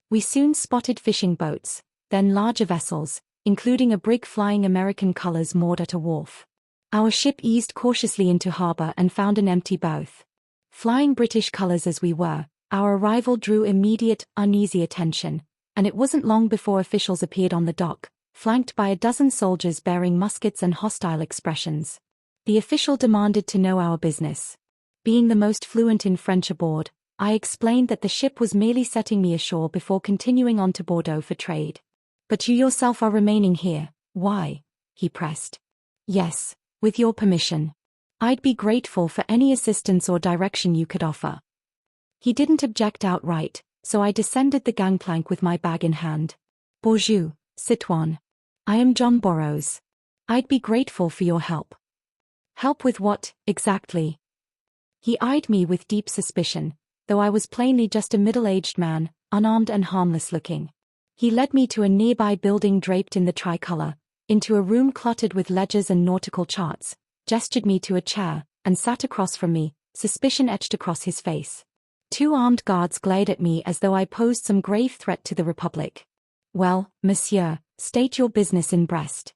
We soon spotted fishing boats, then larger vessels, including a brig flying American colors moored at a wharf. Our ship eased cautiously into harbor and found an empty berth. Flying British colors as we were, our arrival drew immediate, uneasy attention, and it wasn't long before officials appeared on the dock, flanked by a dozen soldiers bearing muskets and hostile expressions. The official demanded to know our business. Being the most fluent in French aboard, I explained that the ship was merely setting me ashore before continuing on to Bordeaux for trade. But you yourself are remaining here, why? He pressed. Yes, with your permission. I'd be grateful for any assistance or direction you could offer. He didn't object outright, so I descended the gangplank with my bag in hand. Bonjour, citoyen. I am John Burrows. I'd be grateful for your help. Help with what, exactly? He eyed me with deep suspicion, though I was plainly just a middle-aged man, unarmed and harmless-looking. He led me to a nearby building draped in the tricolor, into a room cluttered with ledgers and nautical charts, gestured me to a chair, and sat across from me, suspicion etched across his face. 2 armed guards glared at me as though I posed some grave threat to the Republic. Well, monsieur, state your business in Brest.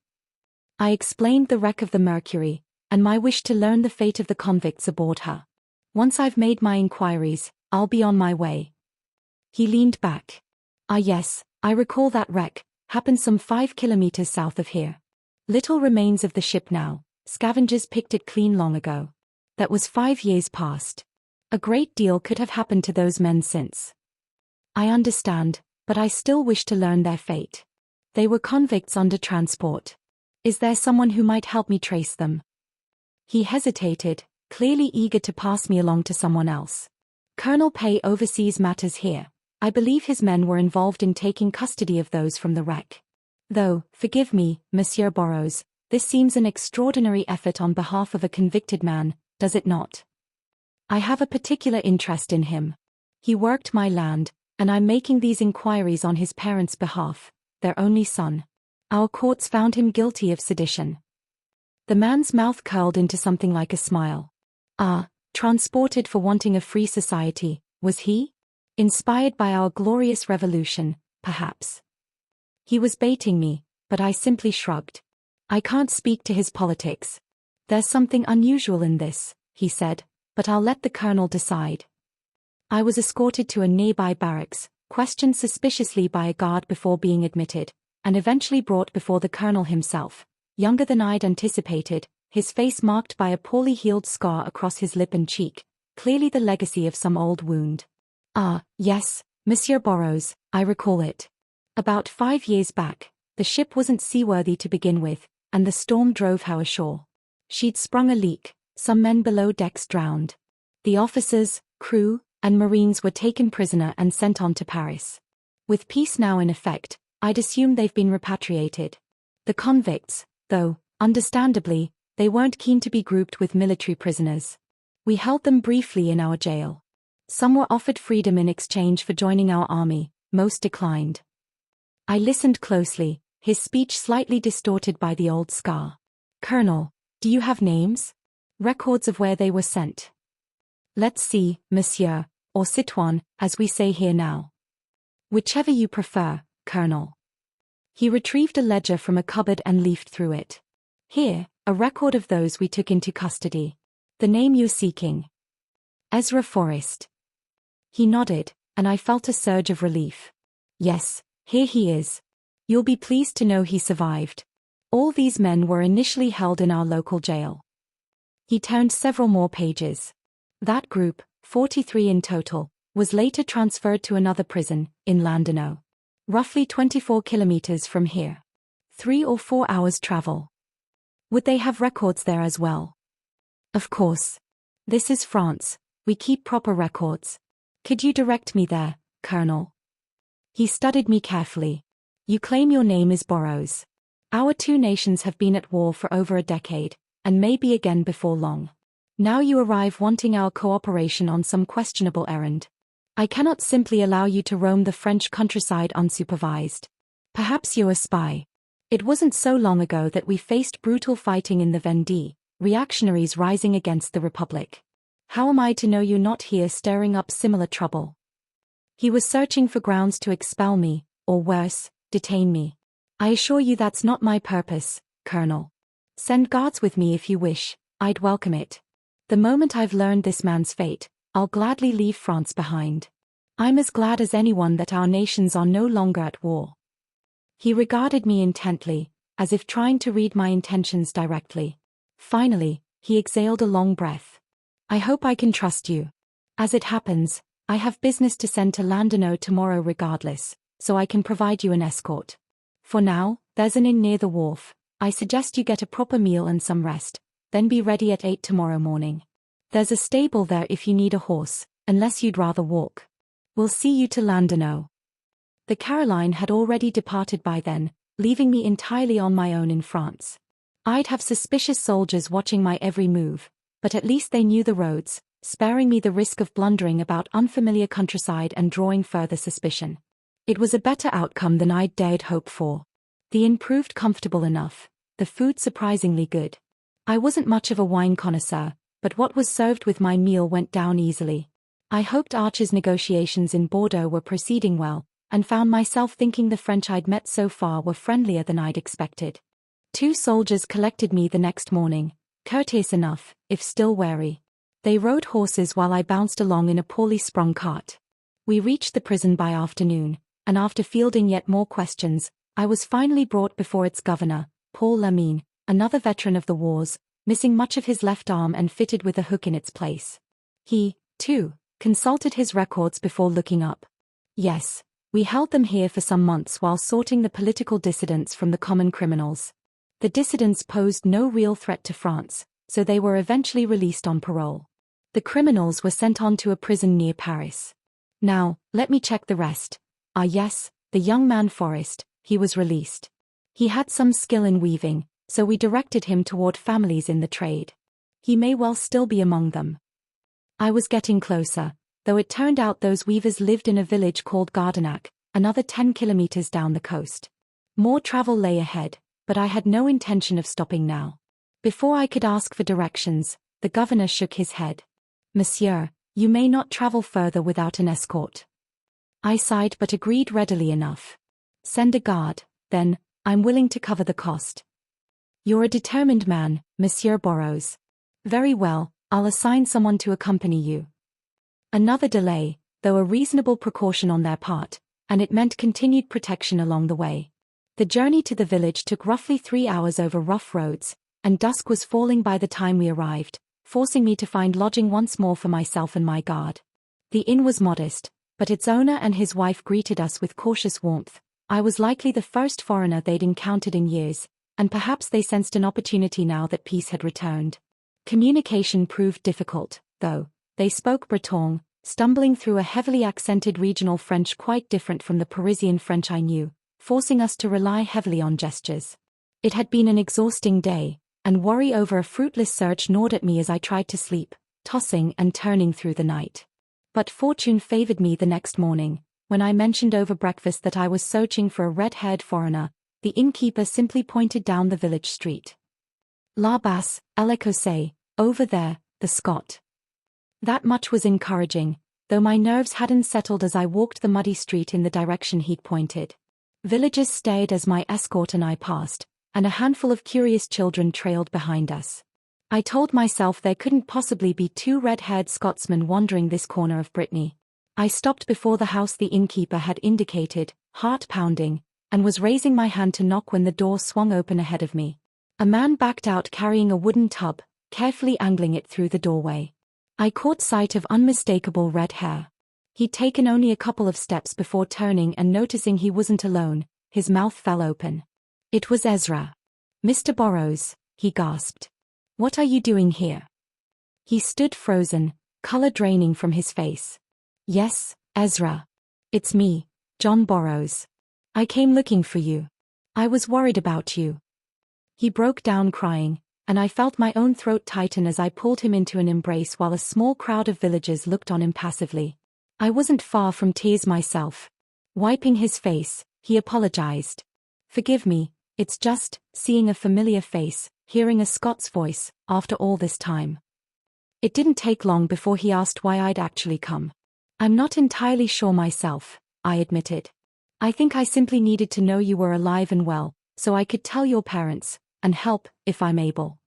I explained the wreck of the Mercury, and my wish to learn the fate of the convicts aboard her. Once I've made my inquiries, I'll be on my way. He leaned back. Ah yes, I recall that wreck, happened some 5 kilometers south of here. Little remains of the ship now, scavengers picked it clean long ago. That was 5 years past. A great deal could have happened to those men since. I understand, but I still wish to learn their fate. They were convicts under transport. Is there someone who might help me trace them? He hesitated, clearly eager to pass me along to someone else. Colonel Pay oversees matters here. I believe his men were involved in taking custody of those from the wreck. Though, forgive me, Monsieur Burrows, this seems an extraordinary effort on behalf of a convicted man, does it not? I have a particular interest in him. He worked my land, and I'm making these inquiries on his parents' behalf, their only son. Our courts found him guilty of sedition. The man's mouth curled into something like a smile. Ah, transported for wanting a free society, was he? Inspired by our glorious revolution, perhaps. He was baiting me, but I simply shrugged. I can't speak to his politics. There's something unusual in this, he said, but I'll let the colonel decide. I was escorted to a nearby barracks, questioned suspiciously by a guard before being admitted, and eventually brought before the colonel himself, younger than I'd anticipated, his face marked by a poorly healed scar across his lip and cheek, clearly the legacy of some old wound. Ah, yes, Monsieur Burrows, I recall it. About 5 years back, the ship wasn't seaworthy to begin with, and the storm drove her ashore. She'd sprung a leak, some men below decks drowned. The officers, crew, and marines were taken prisoner and sent on to Paris. With peace now in effect, I'd assume they've been repatriated. The convicts, though, understandably, they weren't keen to be grouped with military prisoners. We held them briefly in our jail. Some were offered freedom in exchange for joining our army, most declined. I listened closely, his speech slightly distorted by the old scar. Colonel, do you have names? Records of where they were sent? Let's see, monsieur, or citoyen, as we say here now. Whichever you prefer, Colonel. He retrieved a ledger from a cupboard and leafed through it. Here, a record of those we took into custody. The name you're seeking. Ezra Forrest. He nodded, and I felt a surge of relief. Yes, here he is. You'll be pleased to know he survived. All these men were initially held in our local jail. He turned several more pages. That group, 43 in total, was later transferred to another prison, in Landeno. Roughly 24 kilometers from here. 3 or 4 hours travel. Would they have records there as well? Of course. This is France, we keep proper records. Could you direct me there, Colonel? He studied me carefully. You claim your name is Burroughs. Our two nations have been at war for over a decade, and may be again before long. Now you arrive wanting our cooperation on some questionable errand. I cannot simply allow you to roam the French countryside unsupervised. Perhaps you're a spy. It wasn't so long ago that we faced brutal fighting in the Vendée, reactionaries rising against the Republic. How am I to know you're not here stirring up similar trouble? He was searching for grounds to expel me, or worse, detain me. I assure you that's not my purpose, Colonel. Send guards with me if you wish, I'd welcome it. The moment I've learned this man's fate, I'll gladly leave France behind. I'm as glad as anyone that our nations are no longer at war. He regarded me intently, as if trying to read my intentions directly. Finally, he exhaled a long breath. I hope I can trust you. As it happens, I have business to send to Landeno tomorrow regardless, so I can provide you an escort. For now, there's an inn near the wharf. I suggest you get a proper meal and some rest, then be ready at 8 tomorrow morning. There's a stable there if you need a horse, unless you'd rather walk. We'll see you to Landeno. The Caroline had already departed by then, leaving me entirely on my own in France. I'd have suspicious soldiers watching my every move, but at least they knew the roads, sparing me the risk of blundering about unfamiliar countryside and drawing further suspicion. It was a better outcome than I'd dared hope for. The inn proved comfortable enough, the food surprisingly good. I wasn't much of a wine connoisseur, but what was served with my meal went down easily. I hoped Archer's negotiations in Bordeaux were proceeding well, and found myself thinking the French I'd met so far were friendlier than I'd expected. 2 soldiers collected me the next morning, courteous enough, if still wary. They rode horses while I bounced along in a poorly sprung cart. We reached the prison by afternoon, and after fielding yet more questions, I was finally brought before its governor, Paul Lamine, another veteran of the wars, missing much of his left arm and fitted with a hook in its place. He, too, consulted his records before looking up. Yes, we held them here for some months while sorting the political dissidents from the common criminals. The dissidents posed no real threat to France, so they were eventually released on parole. The criminals were sent on to a prison near Paris. Now, let me check the rest. Ah yes, the young man Forrest, he was released. He had some skill in weaving, so we directed him toward families in the trade. He may well still be among them. I was getting closer, though it turned out those weavers lived in a village called Gardenac, another 10 kilometers down the coast. More travel lay ahead, but I had no intention of stopping now. Before I could ask for directions, the governor shook his head. Monsieur, you may not travel further without an escort. I sighed but agreed readily enough. Send a guard, then, I'm willing to cover the cost. You're a determined man, Monsieur Burroughs. Very well, I'll assign someone to accompany you. Another delay, though a reasonable precaution on their part, and it meant continued protection along the way. The journey to the village took roughly 3 hours over rough roads, and dusk was falling by the time we arrived, forcing me to find lodging once more for myself and my guard. The inn was modest, but its owner and his wife greeted us with cautious warmth. I was likely the first foreigner they'd encountered in years, and perhaps they sensed an opportunity now that peace had returned. Communication proved difficult, though. They spoke Breton, stumbling through a heavily accented regional French quite different from the Parisian French I knew, forcing us to rely heavily on gestures. It had been an exhausting day, and worry over a fruitless search gnawed at me as I tried to sleep, tossing and turning through the night. But fortune favored me the next morning. When I mentioned over breakfast that I was searching for a red-haired foreigner, the innkeeper simply pointed down the village street. La Basse, l'Écossais, over there, the Scot. That much was encouraging, though my nerves hadn't settled as I walked the muddy street in the direction he'd pointed. Villagers stared as my escort and I passed, and a handful of curious children trailed behind us. I told myself there couldn't possibly be two red-haired Scotsmen wandering this corner of Brittany. I stopped before the house the innkeeper had indicated, heart pounding, and was raising my hand to knock when the door swung open ahead of me. A man backed out carrying a wooden tub, carefully angling it through the doorway. I caught sight of unmistakable red hair. He'd taken only a couple of steps before turning and noticing he wasn't alone, his mouth fell open. It was Ezra. "Mr. Burrows," he gasped. "What are you doing here?" He stood frozen, color draining from his face. "Yes, Ezra. It's me, John Burrows. I came looking for you. I was worried about you." He broke down crying, and I felt my own throat tighten as I pulled him into an embrace while a small crowd of villagers looked on impassively. I wasn't far from tears myself. Wiping his face, he apologized. "Forgive me, it's just seeing a familiar face, hearing a Scots voice, after all this time." It didn't take long before he asked why I'd actually come. "I'm not entirely sure myself," I admitted. "I think I simply needed to know you were alive and well, so I could tell your parents, and help, if I'm able."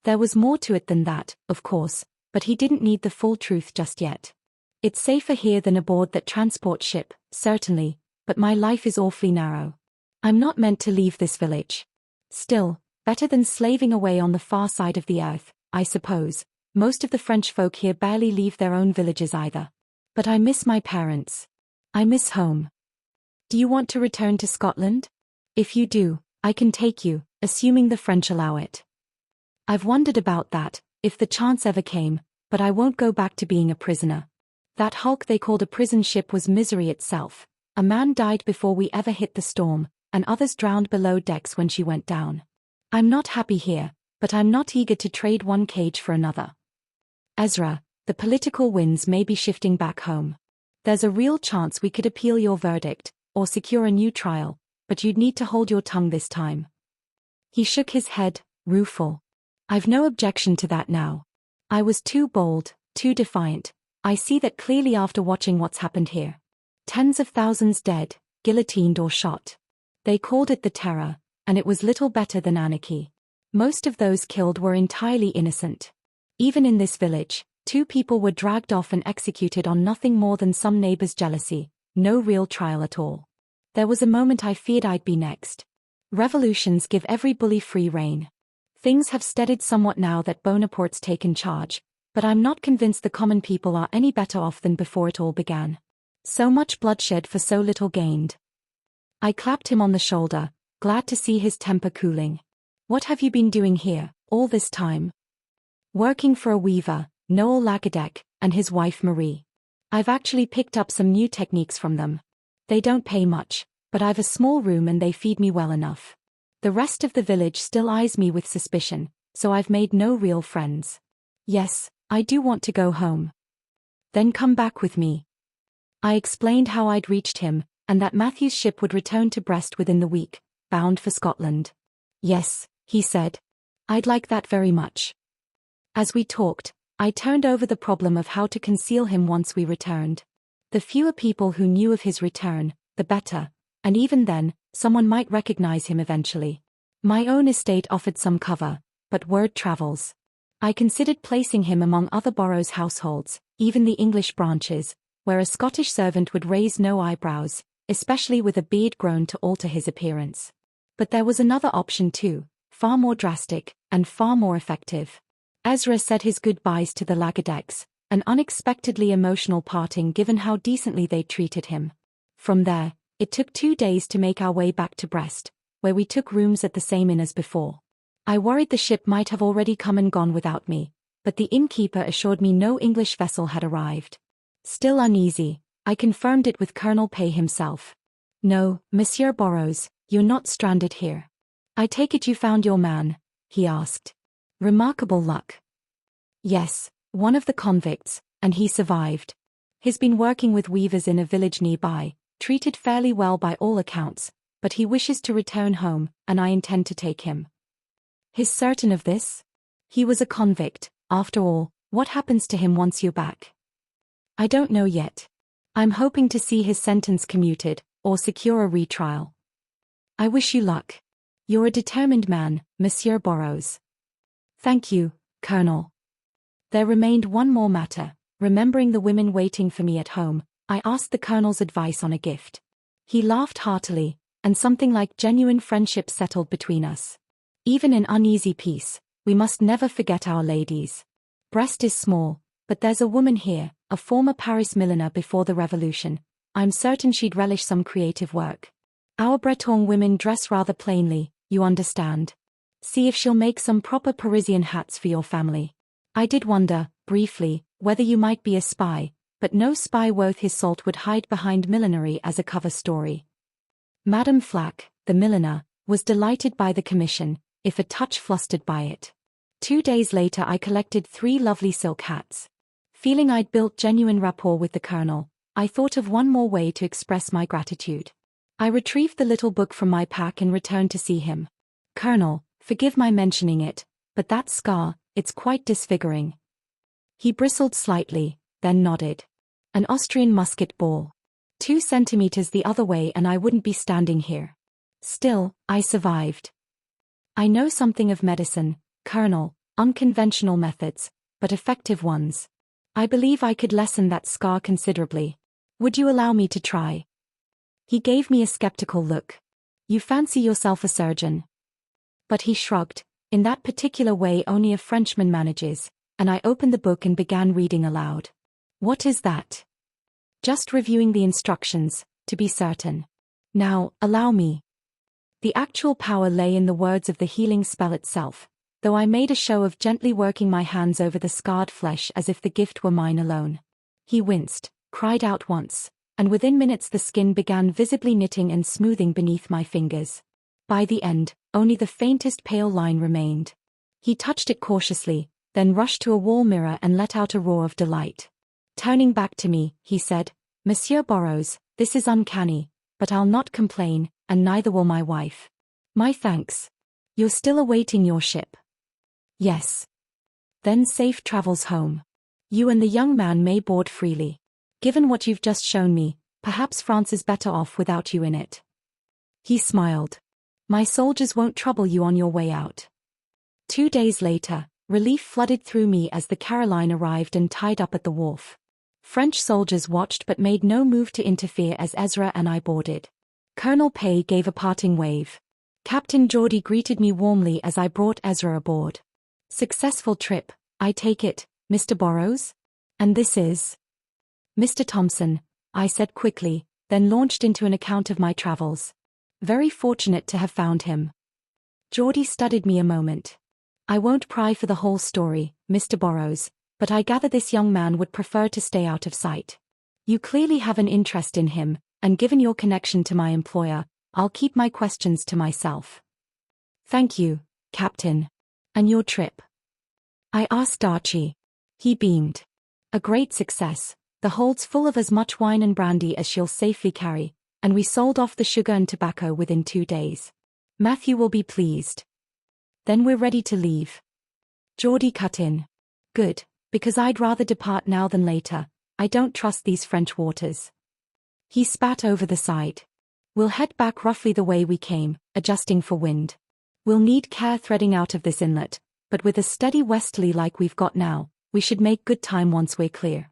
There was more to it than that, of course, but he didn't need the full truth just yet. "It's safer here than aboard that transport ship, certainly, but my life is awfully narrow. I'm not meant to leave this village. Still, better than slaving away on the far side of the earth, I suppose. Most of the French folk here barely leave their own villages either. But I miss my parents. I miss home. Do you want to return to Scotland? If you do, I can take you, assuming the French allow it. I've wondered about that, if the chance ever came, but I won't go back to being a prisoner. That hulk they called a prison ship was misery itself. A man died before we ever hit the storm, and others drowned below decks when she went down. I'm not happy here, but I'm not eager to trade one cage for another. Ezra, the political winds may be shifting back home. There's a real chance we could appeal your verdict, or secure a new trial, but you'd need to hold your tongue this time." He shook his head, rueful. "I've no objection to that now. I was too bold, too defiant. I see that clearly after watching what's happened here. Tens of thousands dead, guillotined or shot. They called it the Terror, and it was little better than anarchy. Most of those killed were entirely innocent. Even in this village, 2 people were dragged off and executed on nothing more than some neighbor's jealousy, no real trial at all. There was a moment I feared I'd be next. Revolutions give every bully free rein. Things have steadied somewhat now that Bonaparte's taken charge, but I'm not convinced the common people are any better off than before it all began. So much bloodshed for so little gained." I clapped him on the shoulder, glad to see his temper cooling. "What have you been doing here, all this time?" "Working for a weaver, Noel Lagadec, and his wife Marie. I've actually picked up some new techniques from them. They don't pay much, but I've a small room and they feed me well enough. The rest of the village still eyes me with suspicion, so I've made no real friends. Yes, I do want to go home." "Then come back with me." I explained how I'd reached him, and that Matthew's ship would return to Brest within the week, bound for Scotland. "Yes," he said. "I'd like that very much." As we talked, I turned over the problem of how to conceal him once we returned. The fewer people who knew of his return, the better, and even then, someone might recognize him eventually. My own estate offered some cover, but word travels. I considered placing him among other Burrows households, even the English branches, where a Scottish servant would raise no eyebrows, especially with a beard grown to alter his appearance. But there was another option too, far more drastic, and far more effective. Ezra said his goodbyes to the Lagadecs, an unexpectedly emotional parting given how decently they treated him. From there, it took 2 days to make our way back to Brest, where we took rooms at the same inn as before. I worried the ship might have already come and gone without me, but the innkeeper assured me no English vessel had arrived. Still uneasy, I confirmed it with Colonel Pay himself. No, Monsieur Burrows, you're not stranded here. I take it you found your man, he asked. Remarkable luck. Yes, one of the convicts, and he survived. He's been working with weavers in a village nearby, treated fairly well by all accounts, but he wishes to return home, and I intend to take him. He's certain of this? He was a convict, after all. What happens to him once you're back? I don't know yet. I'm hoping to see his sentence commuted, or secure a retrial. I wish you luck. You're a determined man, Monsieur Burrows. Thank you, Colonel. There remained one more matter. Remembering the women waiting for me at home, I asked the Colonel's advice on a gift. He laughed heartily, and something like genuine friendship settled between us. Even in uneasy peace, we must never forget our ladies. Brest is small, but there's a woman here, a former Paris milliner before the revolution. I'm certain she'd relish some creative work. Our Breton women dress rather plainly, you understand. See if she'll make some proper Parisian hats for your family. I did wonder, briefly, whether you might be a spy, but no spy worth his salt would hide behind millinery as a cover story. Madame Flack, the milliner, was delighted by the commission, if a touch flustered by it. 2 days later I collected 3 lovely silk hats. Feeling I'd built genuine rapport with the Colonel, I thought of one more way to express my gratitude. I retrieved the little book from my pack and returned to see him. Colonel, forgive my mentioning it, but that scar, it's quite disfiguring. He bristled slightly, then nodded. An Austrian musket ball. 2 centimeters the other way and I wouldn't be standing here. Still, I survived. I know something of medicine, Colonel, unconventional methods, but effective ones. I believe I could lessen that scar considerably. Would you allow me to try? He gave me a skeptical look. You fancy yourself a surgeon. But he shrugged. In that particular way only a Frenchman manages, and I opened the book and began reading aloud. What is that? Just reviewing the instructions, to be certain. Now, allow me. The actual power lay in the words of the healing spell itself, though I made a show of gently working my hands over the scarred flesh as if the gift were mine alone. He winced, cried out once, and within minutes the skin began visibly knitting and smoothing beneath my fingers. By the end, only the faintest pale line remained. He touched it cautiously, then rushed to a wall mirror and let out a roar of delight. Turning back to me, he said, Monsieur Burrows, this is uncanny, but I'll not complain, and neither will my wife. My thanks. You're still awaiting your ship? Yes. Then safe travels home. You and the young man may board freely. Given what you've just shown me, perhaps France is better off without you in it. He smiled. My soldiers won't trouble you on your way out. 2 days later, relief flooded through me as the Caroline arrived and tied up at the wharf. French soldiers watched but made no move to interfere as Ezra and I boarded. Colonel Pay gave a parting wave. Captain Geordie greeted me warmly as I brought Ezra aboard. Successful trip, I take it, Mr. Burrows? And this is? Mr. Thompson, I said quickly, then launched into an account of my travels. Very fortunate to have found him. Geordie studied me a moment. I won't pry for the whole story, Mr. Burrows, but I gather this young man would prefer to stay out of sight. You clearly have an interest in him, and given your connection to my employer, I'll keep my questions to myself. Thank you, Captain. And your trip? I asked Archie. He beamed. A great success. The hold's full of as much wine and brandy as she'll safely carry, and we sold off the sugar and tobacco within 2 days. Matthew will be pleased. Then we're ready to leave. Geordie cut in. Good, because I'd rather depart now than later. I don't trust these French waters. He spat over the side. We'll head back roughly the way we came, adjusting for wind. We'll need care threading out of this inlet, but with a steady westerly like we've got now, we should make good time once we're clear.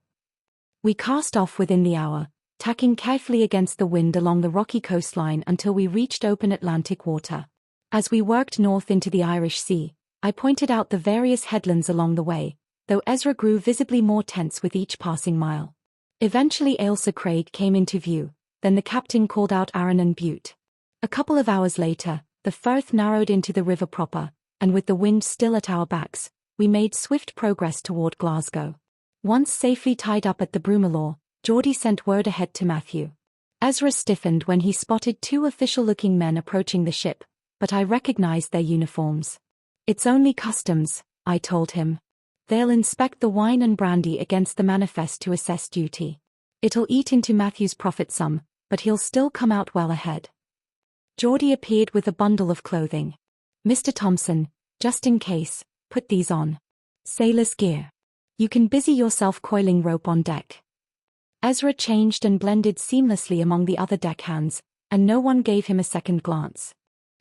We cast off within the hour, tacking carefully against the wind along the rocky coastline until we reached open Atlantic water. As we worked north into the Irish Sea, I pointed out the various headlands along the way, though Ezra grew visibly more tense with each passing mile. Eventually Ailsa Craig came into view, then the captain called out Arran Butte. A couple of hours later, the Firth narrowed into the river proper, and with the wind still at our backs, we made swift progress toward Glasgow. Once safely tied up at the Brumalore, Geordie sent word ahead to Matthew. Ezra stiffened when he spotted two official-looking men approaching the ship, but I recognized their uniforms. It's only customs, I told him. They'll inspect the wine and brandy against the manifest to assess duty. It'll eat into Matthew's profit some, but he'll still come out well ahead. Geordie appeared with a bundle of clothing. Mr. Thompson, just in case, put these on. Sailor's gear. You can busy yourself coiling rope on deck. Ezra changed and blended seamlessly among the other deckhands, and no one gave him a second glance.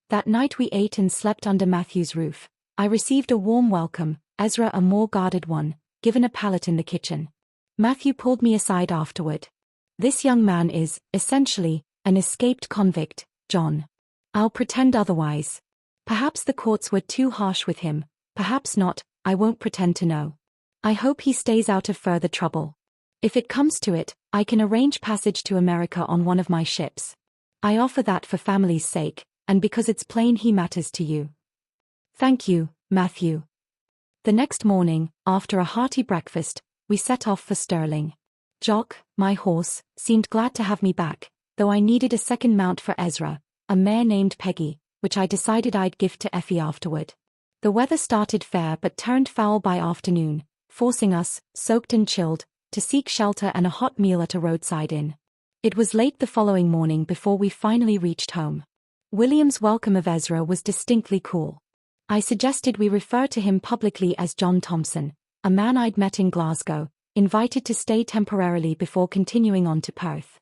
That night we ate and slept under Matthew's roof. I received a warm welcome, Ezra a more guarded one, given a pallet in the kitchen. Matthew pulled me aside afterward. This young man is, essentially, an escaped convict, John. I'll pretend otherwise. Perhaps the courts were too harsh with him, perhaps not, I won't pretend to know. I hope he stays out of further trouble. If it comes to it, I can arrange passage to America on one of my ships. I offer that for family's sake, and because it's plain he matters to you. Thank you, Matthew. The next morning, after a hearty breakfast, we set off for Stirling. Jock, my horse, seemed glad to have me back, though I needed a second mount for Ezra, a mare named Peggy, which I decided I'd gift to Effie afterward. The weather started fair but turned foul by afternoon, forcing us, soaked and chilled, to seek shelter and a hot meal at a roadside inn. It was late the following morning before we finally reached home. William's welcome of Ezra was distinctly cool. I suggested we refer to him publicly as John Thompson, a man I'd met in Glasgow, invited to stay temporarily before continuing on to Perth.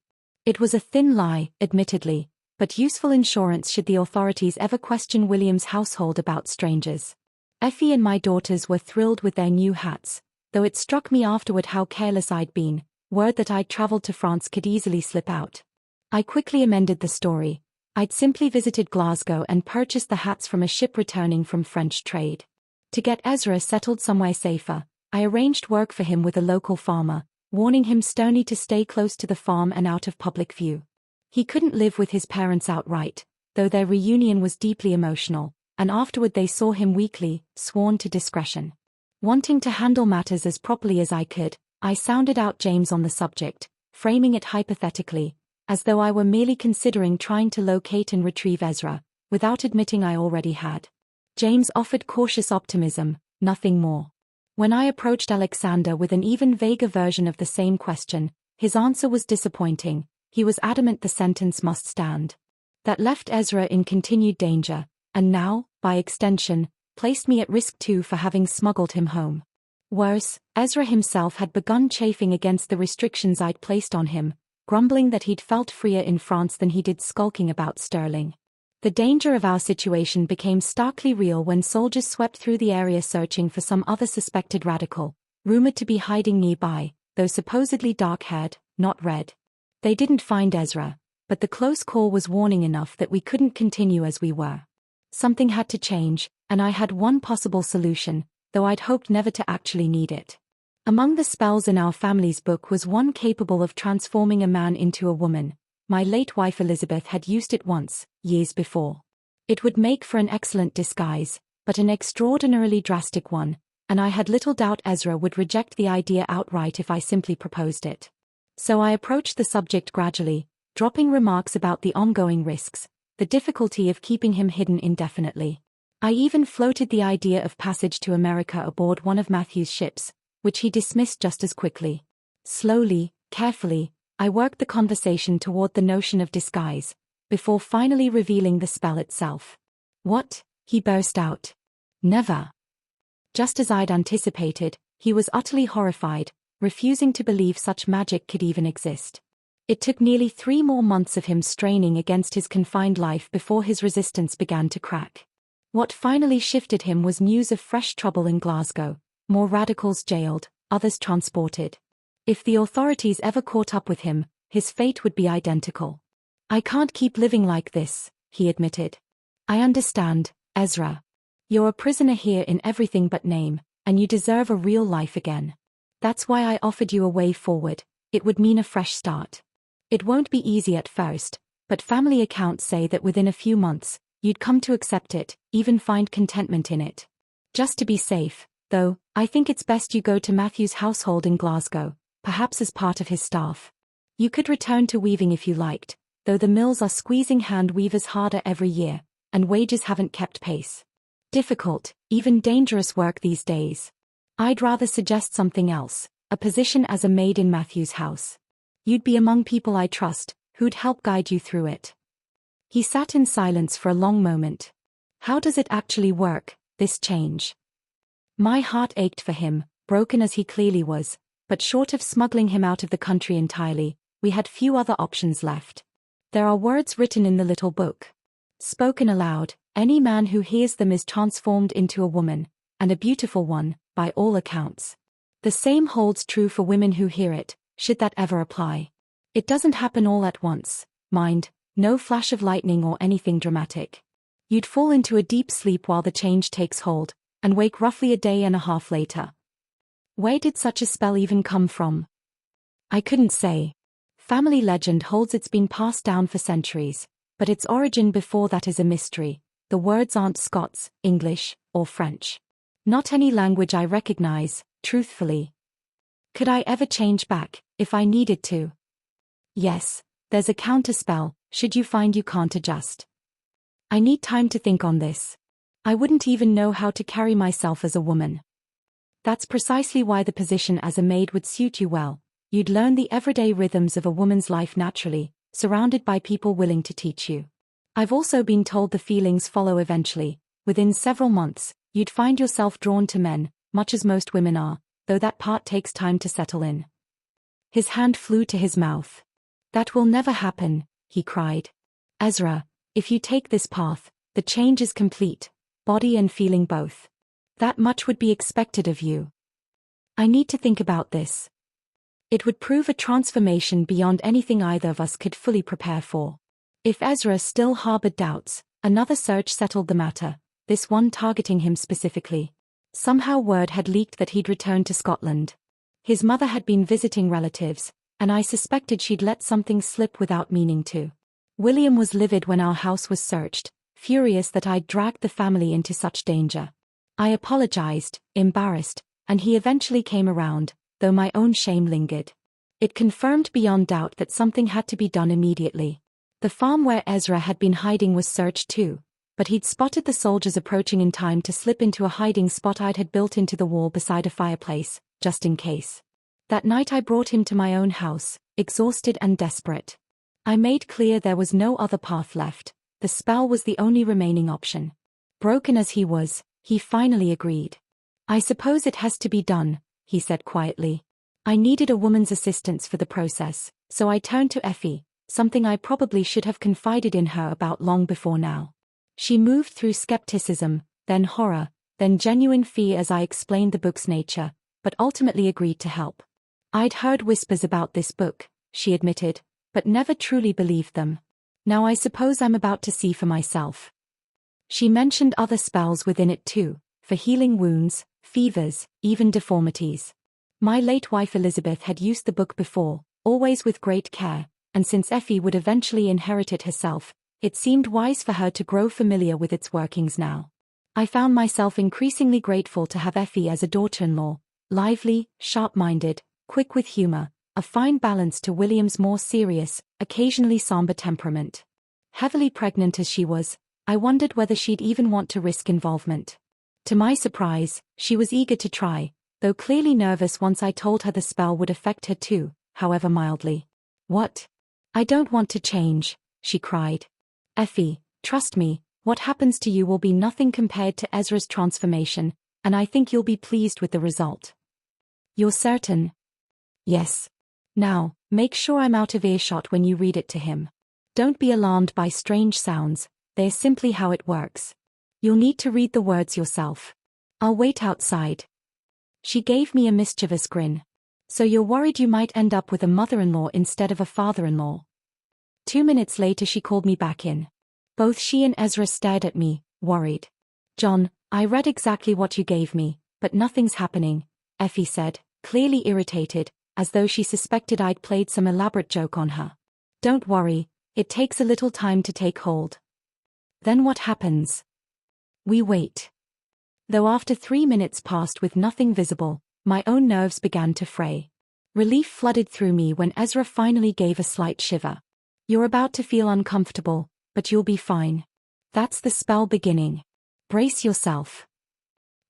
It was a thin lie, admittedly, but useful insurance should the authorities ever question William's household about strangers. Effie and my daughters were thrilled with their new hats, though it struck me afterward how careless I'd been. Word that I'd traveled to France could easily slip out. I quickly amended the story. I'd simply visited Glasgow and purchased the hats from a ship returning from French trade. To get Ezra settled somewhere safer, I arranged work for him with a local farmer, warning him sternly to stay close to the farm and out of public view. He couldn't live with his parents outright, though their reunion was deeply emotional, and afterward they saw him weekly, sworn to discretion. Wanting to handle matters as properly as I could, I sounded out James on the subject, framing it hypothetically, as though I were merely considering trying to locate and retrieve Ezra, without admitting I already had. James offered cautious optimism, nothing more. When I approached Alexander with an even vaguer version of the same question, his answer was disappointing. He was adamant the sentence must stand. That left Ezra in continued danger, and now, by extension, placed me at risk too for having smuggled him home. Worse, Ezra himself had begun chafing against the restrictions I'd placed on him, grumbling that he'd felt freer in France than he did skulking about Stirling. The danger of our situation became starkly real when soldiers swept through the area searching for some other suspected radical, rumored to be hiding nearby, though supposedly dark-haired, not red. They didn't find Ezra, but the close call was warning enough that we couldn't continue as we were. Something had to change, and I had one possible solution, though I'd hoped never to actually need it. Among the spells in our family's book was one capable of transforming a man into a woman. My late wife Elizabeth had used it once, years before. It would make for an excellent disguise, but an extraordinarily drastic one, and I had little doubt Ezra would reject the idea outright if I simply proposed it. So I approached the subject gradually, dropping remarks about the ongoing risks, the difficulty of keeping him hidden indefinitely. I even floated the idea of passage to America aboard one of Matthew's ships, which he dismissed just as quickly. Slowly, carefully, I worked the conversation toward the notion of disguise, before finally revealing the spell itself. What? He burst out. Never. Just as I'd anticipated, he was utterly horrified, refusing to believe such magic could even exist. It took nearly 3 more months of him straining against his confined life before his resistance began to crack. What finally shifted him was news of fresh trouble in Glasgow, more radicals jailed, others transported. If the authorities ever caught up with him, his fate would be identical. I can't keep living like this, he admitted. I understand, Ezra. You're a prisoner here in everything but name, and you deserve a real life again. That's why I offered you a way forward. It would mean a fresh start. It won't be easy at first, but family accounts say that within a few months, you'd come to accept it, even find contentment in it. Just to be safe, though, I think it's best you go to Matthew's household in Glasgow, perhaps as part of his staff. You could return to weaving if you liked, though the mills are squeezing hand weavers harder every year, and wages haven't kept pace. Difficult, even dangerous work these days. I'd rather suggest something else, a position as a maid in Matthew's house. You'd be among people I trust, who'd help guide you through it. He sat in silence for a long moment. How does it actually work, this change? My heart ached for him, broken as he clearly was, but short of smuggling him out of the country entirely, we had few other options left. There are words written in the little book. Spoken aloud, any man who hears them is transformed into a woman, and a beautiful one, by all accounts. The same holds true for women who hear it, should that ever apply. It doesn't happen all at once, mind, no flash of lightning or anything dramatic. You'd fall into a deep sleep while the change takes hold, and wake roughly a day and a half later. Where did such a spell even come from? I couldn't say. Family legend holds it's been passed down for centuries, but its origin before that is a mystery. The words aren't Scots, English, or French. Not any language I recognize, truthfully. Could I ever change back, if I needed to? Yes, there's a counterspell, should you find you can't adjust. I need time to think on this. I wouldn't even know how to carry myself as a woman. That's precisely why the position as a maid would suit you well. You'd learn the everyday rhythms of a woman's life naturally, surrounded by people willing to teach you. I've also been told the feelings follow eventually. Within several months, you'd find yourself drawn to men, much as most women are, though that part takes time to settle in. His hand flew to his mouth. That will never happen, he cried. Ezra, if you take this path, the change is complete, body and feeling both. That much would be expected of you. I need to think about this. It would prove a transformation beyond anything either of us could fully prepare for. If Ezra still harbored doubts, another search settled the matter, this one targeting him specifically. Somehow word had leaked that he'd returned to Scotland. His mother had been visiting relatives, and I suspected she'd let something slip without meaning to. William was livid when our house was searched, furious that I'd dragged the family into such danger. I apologized, embarrassed, and he eventually came around, though my own shame lingered. It confirmed beyond doubt that something had to be done immediately. The farm where Ezra had been hiding was searched too, but he'd spotted the soldiers approaching in time to slip into a hiding spot I'd had built into the wall beside a fireplace, just in case. That night I brought him to my own house, exhausted and desperate. I made clear there was no other path left, the spell was the only remaining option. Broken as he was, he finally agreed. I suppose it has to be done, he said quietly. I needed a woman's assistance for the process, so I turned to Effie, something I probably should have confided in her about long before now. She moved through skepticism, then horror, then genuine fear as I explained the book's nature, but ultimately agreed to help. I'd heard whispers about this book, she admitted, but never truly believed them. Now I suppose I'm about to see for myself. She mentioned other spells within it too, for healing wounds, fevers, even deformities. My late wife Elizabeth had used the book before, always with great care, and since Effie would eventually inherit it herself, it seemed wise for her to grow familiar with its workings now. I found myself increasingly grateful to have Effie as a daughter-in-law, lively, sharp-minded, quick with humor, a fine balance to William's more serious, occasionally somber temperament. Heavily pregnant as she was, I wondered whether she'd even want to risk involvement. To my surprise, she was eager to try, though clearly nervous once I told her the spell would affect her too, however mildly. What? I don't want to change, she cried. Effie, trust me, what happens to you will be nothing compared to Ezra's transformation, and I think you'll be pleased with the result. You're certain? Yes. Now, make sure I'm out of earshot when you read it to him. Don't be alarmed by strange sounds, they're simply how it works. You'll need to read the words yourself. I'll wait outside. She gave me a mischievous grin. So you're worried you might end up with a mother-in-law instead of a father-in-law? 2 minutes later she called me back in. Both she and Ezra stared at me, worried. John, I read exactly what you gave me, but nothing's happening, Effie said, clearly irritated, as though she suspected I'd played some elaborate joke on her. Don't worry, it takes a little time to take hold. Then what happens? We wait. Though after 3 minutes passed with nothing visible, my own nerves began to fray. Relief flooded through me when Ezra finally gave a slight shiver. You're about to feel uncomfortable, but you'll be fine. That's the spell beginning. Brace yourself.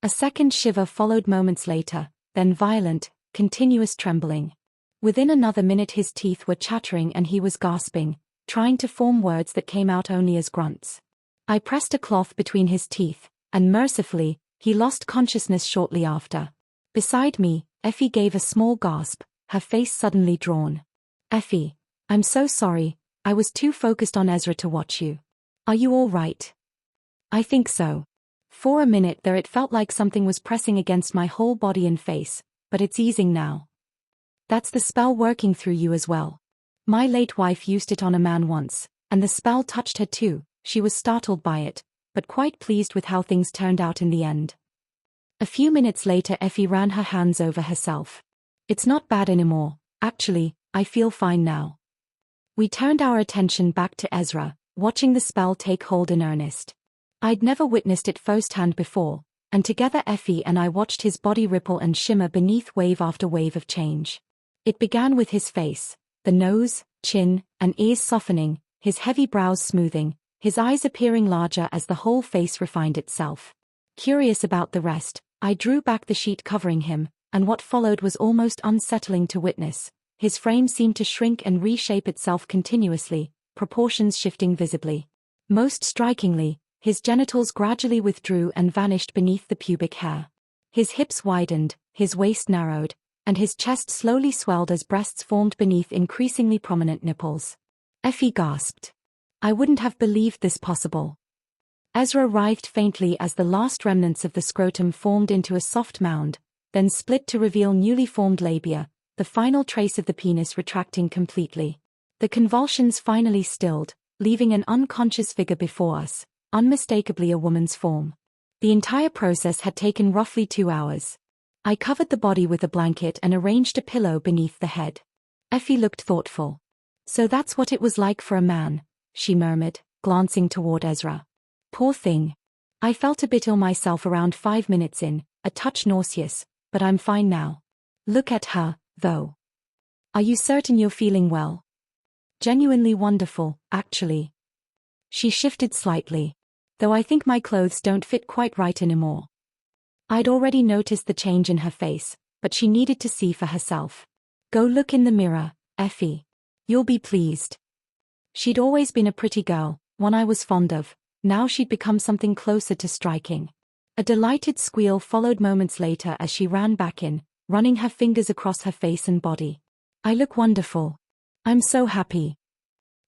A second shiver followed moments later, then violent, continuous trembling. Within another minute his teeth were chattering and he was gasping, trying to form words that came out only as grunts. I pressed a cloth between his teeth, and mercifully, he lost consciousness shortly after. Beside me, Effie gave a small gasp, her face suddenly drawn. Effie, I'm so sorry, I was too focused on Ezra to watch you. Are you all right? I think so. For a minute there it felt like something was pressing against my whole body and face, but it's easing now. That's the spell working through you as well. My late wife used it on a man once, and the spell touched her too. She was startled by it, but quite pleased with how things turned out in the end. A few minutes later Effie ran her hands over herself. It's not bad anymore, actually, I feel fine now. We turned our attention back to Ezra, watching the spell take hold in earnest. I'd never witnessed it firsthand before, and together Effie and I watched his body ripple and shimmer beneath wave after wave of change. It began with his face, the nose, chin, and ears softening, his heavy brows smoothing, his eyes appearing larger as the whole face refined itself. Curious about the rest, I drew back the sheet covering him, and what followed was almost unsettling to witness. His frame seemed to shrink and reshape itself continuously, proportions shifting visibly. Most strikingly, his genitals gradually withdrew and vanished beneath the pubic hair. His hips widened, his waist narrowed, and his chest slowly swelled as breasts formed beneath increasingly prominent nipples. Effie gasped. I wouldn't have believed this possible. Ezra writhed faintly as the last remnants of the scrotum formed into a soft mound, then split to reveal newly formed labia, the final trace of the penis retracting completely. The convulsions finally stilled, leaving an unconscious figure before us, unmistakably a woman's form. The entire process had taken roughly 2 hours. I covered the body with a blanket and arranged a pillow beneath the head. Effie looked thoughtful. So that's what it was like for a man, she murmured, glancing toward Ezra. Poor thing. I felt a bit ill myself around 5 minutes in, a touch nauseous, but I'm fine now. Look at her, though. Are you certain you're feeling well? Genuinely wonderful, actually. She shifted slightly. Though I think my clothes don't fit quite right anymore. I'd already noticed the change in her face, but she needed to see for herself. Go look in the mirror, Effie. You'll be pleased. She'd always been a pretty girl, one I was fond of. Now she'd become something closer to striking. A delighted squeal followed moments later as she ran back in, running her fingers across her face and body. I look wonderful. I'm so happy.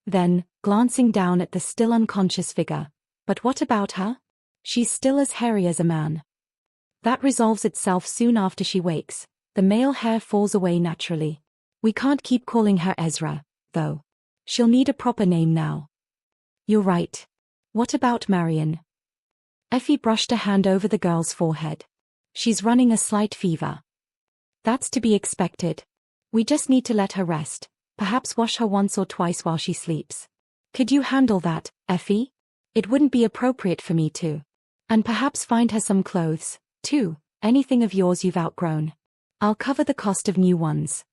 Then, glancing down at the still unconscious figure. But what about her? She's still as hairy as a man. That resolves itself soon after she wakes. The male hair falls away naturally. We can't keep calling her Ezra, though. She'll need a proper name now. You're right. What about Marion? Effie brushed a hand over the girl's forehead. She's running a slight fever. That's to be expected. We just need to let her rest, perhaps wash her once or twice while she sleeps. Could you handle that, Effie? It wouldn't be appropriate for me to. And perhaps find her some clothes, too, anything of yours you've outgrown. I'll cover the cost of new ones.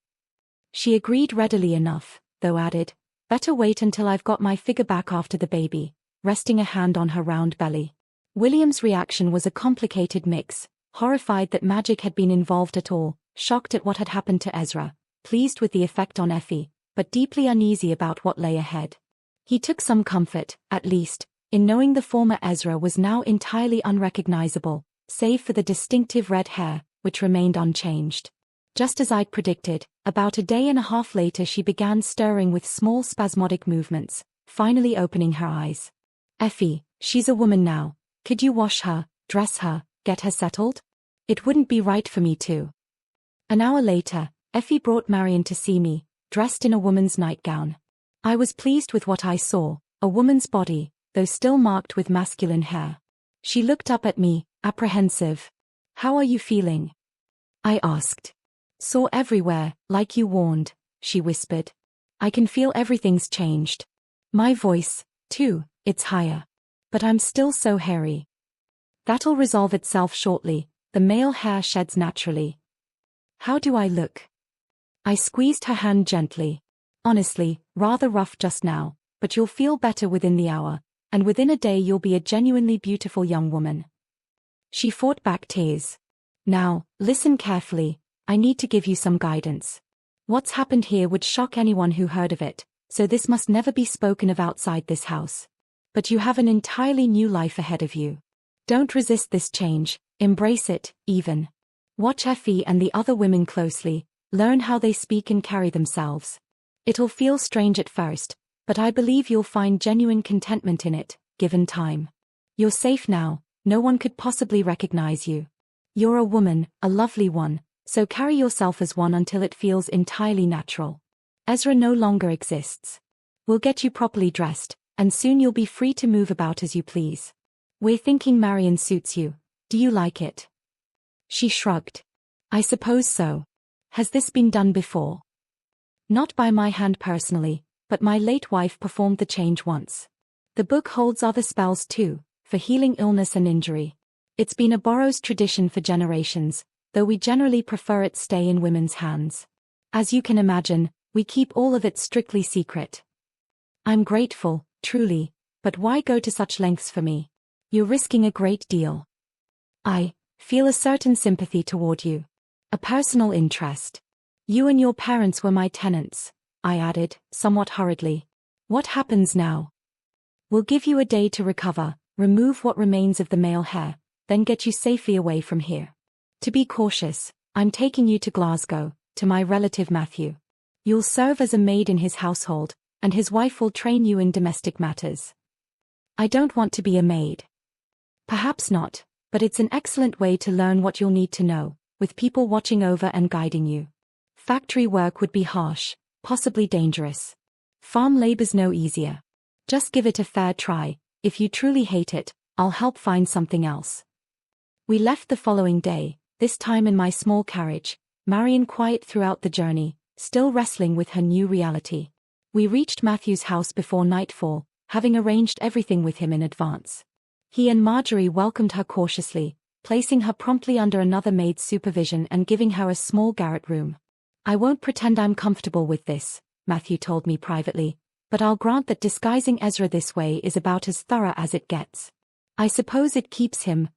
She agreed readily enough, though added, better wait until I've got my figure back after the baby, resting a hand on her round belly. William's reaction was a complicated mix, horrified that magic had been involved at all, shocked at what had happened to Ezra, pleased with the effect on Effie, but deeply uneasy about what lay ahead. He took some comfort, at least, in knowing the former Ezra was now entirely unrecognizable, save for the distinctive red hair, which remained unchanged. Just as I'd predicted, about a day and a half later she began stirring with small spasmodic movements, finally opening her eyes. Effie, she's a woman now. Could you wash her, dress her, get her settled? It wouldn't be right for me to. An hour later, Effie brought Marion to see me, dressed in a woman's nightgown. I was pleased with what I saw, a woman's body, though still marked with masculine hair. She looked up at me, apprehensive. How are you feeling? I asked. Sore everywhere, like you warned, she whispered. I can feel everything's changed. My voice, too, it's higher. But I'm still so hairy. That'll resolve itself shortly, the male hair sheds naturally. How do I look? I squeezed her hand gently. Honestly, rather rough just now, but you'll feel better within the hour, and within a day you'll be a genuinely beautiful young woman. She fought back tears. Now, listen carefully, I need to give you some guidance. What's happened here would shock anyone who heard of it, so this must never be spoken of outside this house. But you have an entirely new life ahead of you. Don't resist this change, embrace it, even. Watch Effie and the other women closely, learn how they speak and carry themselves. It'll feel strange at first, but I believe you'll find genuine contentment in it, given time. You're safe now, no one could possibly recognize you. You're a woman, a lovely one, so carry yourself as one until it feels entirely natural. Ezra no longer exists. We'll get you properly dressed, and soon you'll be free to move about as you please. We're thinking Marion suits you. Do you like it? She shrugged. I suppose so. Has this been done before? Not by my hand personally, but my late wife performed the change once. The book holds other spells too, for healing illness and injury. It's been a Burrows tradition for generations, though we generally prefer it stay in women's hands. As you can imagine, we keep all of it strictly secret. I'm grateful, truly, but why go to such lengths for me? You're risking a great deal. I feel a certain sympathy toward you. A personal interest. You and your parents were my tenants, I added, somewhat hurriedly. What happens now? We'll give you a day to recover, remove what remains of the male hair, then get you safely away from here. To be cautious, I'm taking you to Glasgow, to my relative Matthew. You'll serve as a maid in his household, and his wife will train you in domestic matters. I don't want to be a maid. Perhaps not, but it's an excellent way to learn what you'll need to know, with people watching over and guiding you. Factory work would be harsh, possibly dangerous. Farm labor's no easier. Just give it a fair try. If you truly hate it, I'll help find something else. We left the following day, this time in my small carriage, Marion quiet throughout the journey, still wrestling with her new reality. We reached Matthew's house before nightfall, having arranged everything with him in advance. He and Marjorie welcomed her cautiously, placing her promptly under another maid's supervision and giving her a small garret room. I won't pretend I'm comfortable with this, Matthew told me privately, but I'll grant that disguising Ezra this way is about as thorough as it gets. I suppose it keeps him,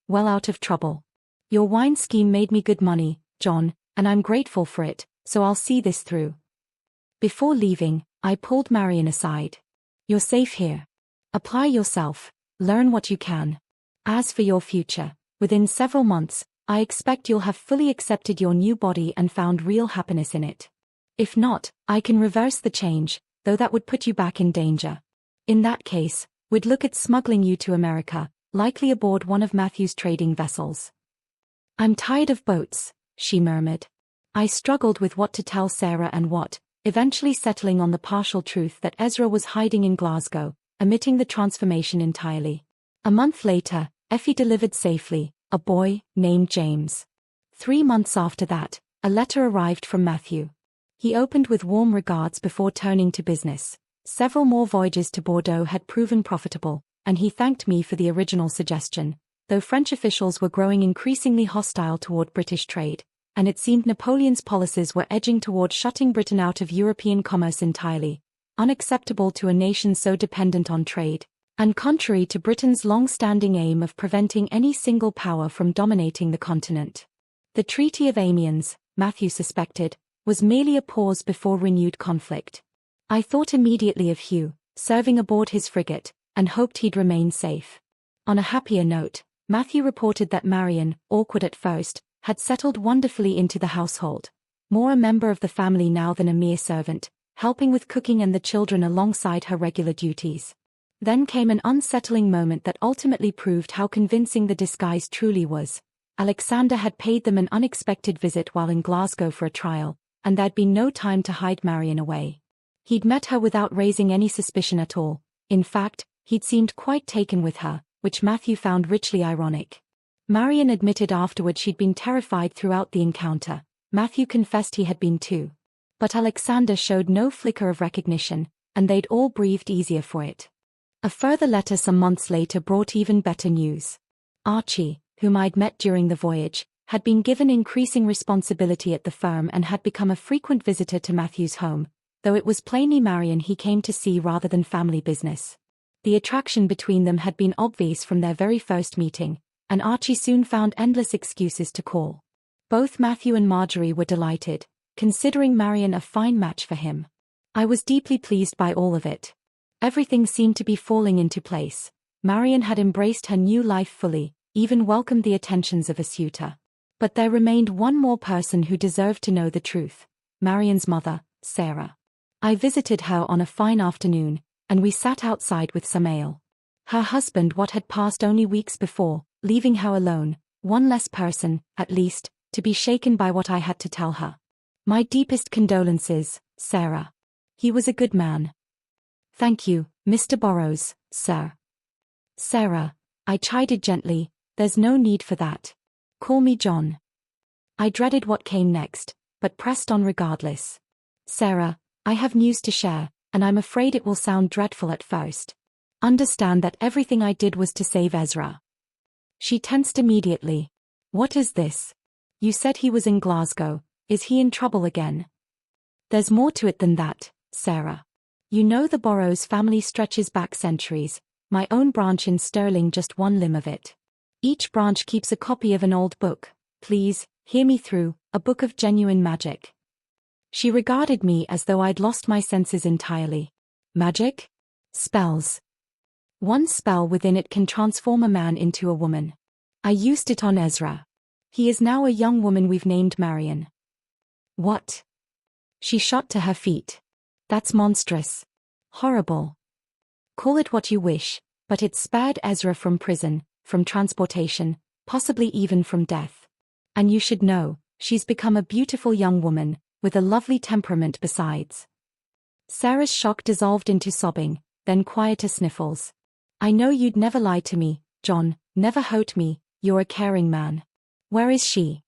well out of trouble. Your wine scheme made me good money, John, and I'm grateful for it, so I'll see this through. Before leaving, I pulled Marion aside. You're safe here. Apply yourself, learn what you can. As for your future, within several months, I expect you'll have fully accepted your new body and found real happiness in it. If not, I can reverse the change, though that would put you back in danger. In that case, we'd look at smuggling you to America, likely aboard one of Matthew's trading vessels. I'm tired of boats, she murmured. I struggled with what to tell Sarah and what, eventually settling on the partial truth that Ezra was hiding in Glasgow, omitting the transformation entirely. A month later, Effie delivered safely, a boy named James. 3 months after that, a letter arrived from Matthew. He opened with warm regards before turning to business. Several more voyages to Bordeaux had proven profitable, and he thanked me for the original suggestion, though French officials were growing increasingly hostile toward British trade, and it seemed Napoleon's policies were edging toward shutting Britain out of European commerce entirely, unacceptable to a nation so dependent on trade, and contrary to Britain's long-standing aim of preventing any single power from dominating the continent. The Treaty of Amiens, Matthew suspected, was merely a pause before renewed conflict. I thought immediately of Hugh, serving aboard his frigate, and hoped he'd remain safe. On a happier note, Matthew reported that Marion, awkward at first, had settled wonderfully into the household, more a member of the family now than a mere servant, helping with cooking and the children alongside her regular duties. Then came an unsettling moment that ultimately proved how convincing the disguise truly was. Alexander had paid them an unexpected visit while in Glasgow for a trial, and there'd been no time to hide Marion away. He'd met her without raising any suspicion at all. In fact, he'd seemed quite taken with her, which Matthew found richly ironic. Marion admitted afterward she'd been terrified throughout the encounter. Matthew confessed he had been too. But Alexander showed no flicker of recognition, and they'd all breathed easier for it. A further letter some months later brought even better news. Archie, whom I'd met during the voyage, had been given increasing responsibility at the firm and had become a frequent visitor to Matthew's home, though it was plainly Marion he came to see rather than family business. The attraction between them had been obvious from their very first meeting, and Archie soon found endless excuses to call. Both Matthew and Marjorie were delighted, considering Marion a fine match for him. I was deeply pleased by all of it. Everything seemed to be falling into place. Marion had embraced her new life fully, even welcomed the attentions of a suitor. But there remained one more person who deserved to know the truth: Marion's mother, Sarah. I visited her on a fine afternoon, and we sat outside with some ale. Her husband had passed only weeks before, leaving her alone, one less person, at least, to be shaken by what I had to tell her. My deepest condolences, Sarah. He was a good man. Thank you, Mr. Burrows, sir. Sarah, I chided gently, there's no need for that. Call me John. I dreaded what came next, but pressed on regardless. Sarah, I have news to share, and I'm afraid it will sound dreadful at first. Understand that everything I did was to save Ezra. She tensed immediately. What is this? You said he was in Glasgow. Is he in trouble again? There's more to it than that, Sarah. You know the Burrows family stretches back centuries, my own branch in Stirling just one limb of it. Each branch keeps a copy of an old book. Please, hear me through, a book of genuine magic. She regarded me as though I'd lost my senses entirely. Magic? Spells. One spell within it can transform a man into a woman. I used it on Ezra. He is now a young woman we've named Marion. What? She shot to her feet. That's monstrous. Horrible. Call it what you wish, but it spared Ezra from prison, from transportation, possibly even from death. And you should know, she's become a beautiful young woman, with a lovely temperament besides. Sarah's shock dissolved into sobbing, then quieter sniffles. I know you'd never lie to me, John, never hurt me, you're a caring man. Where is she?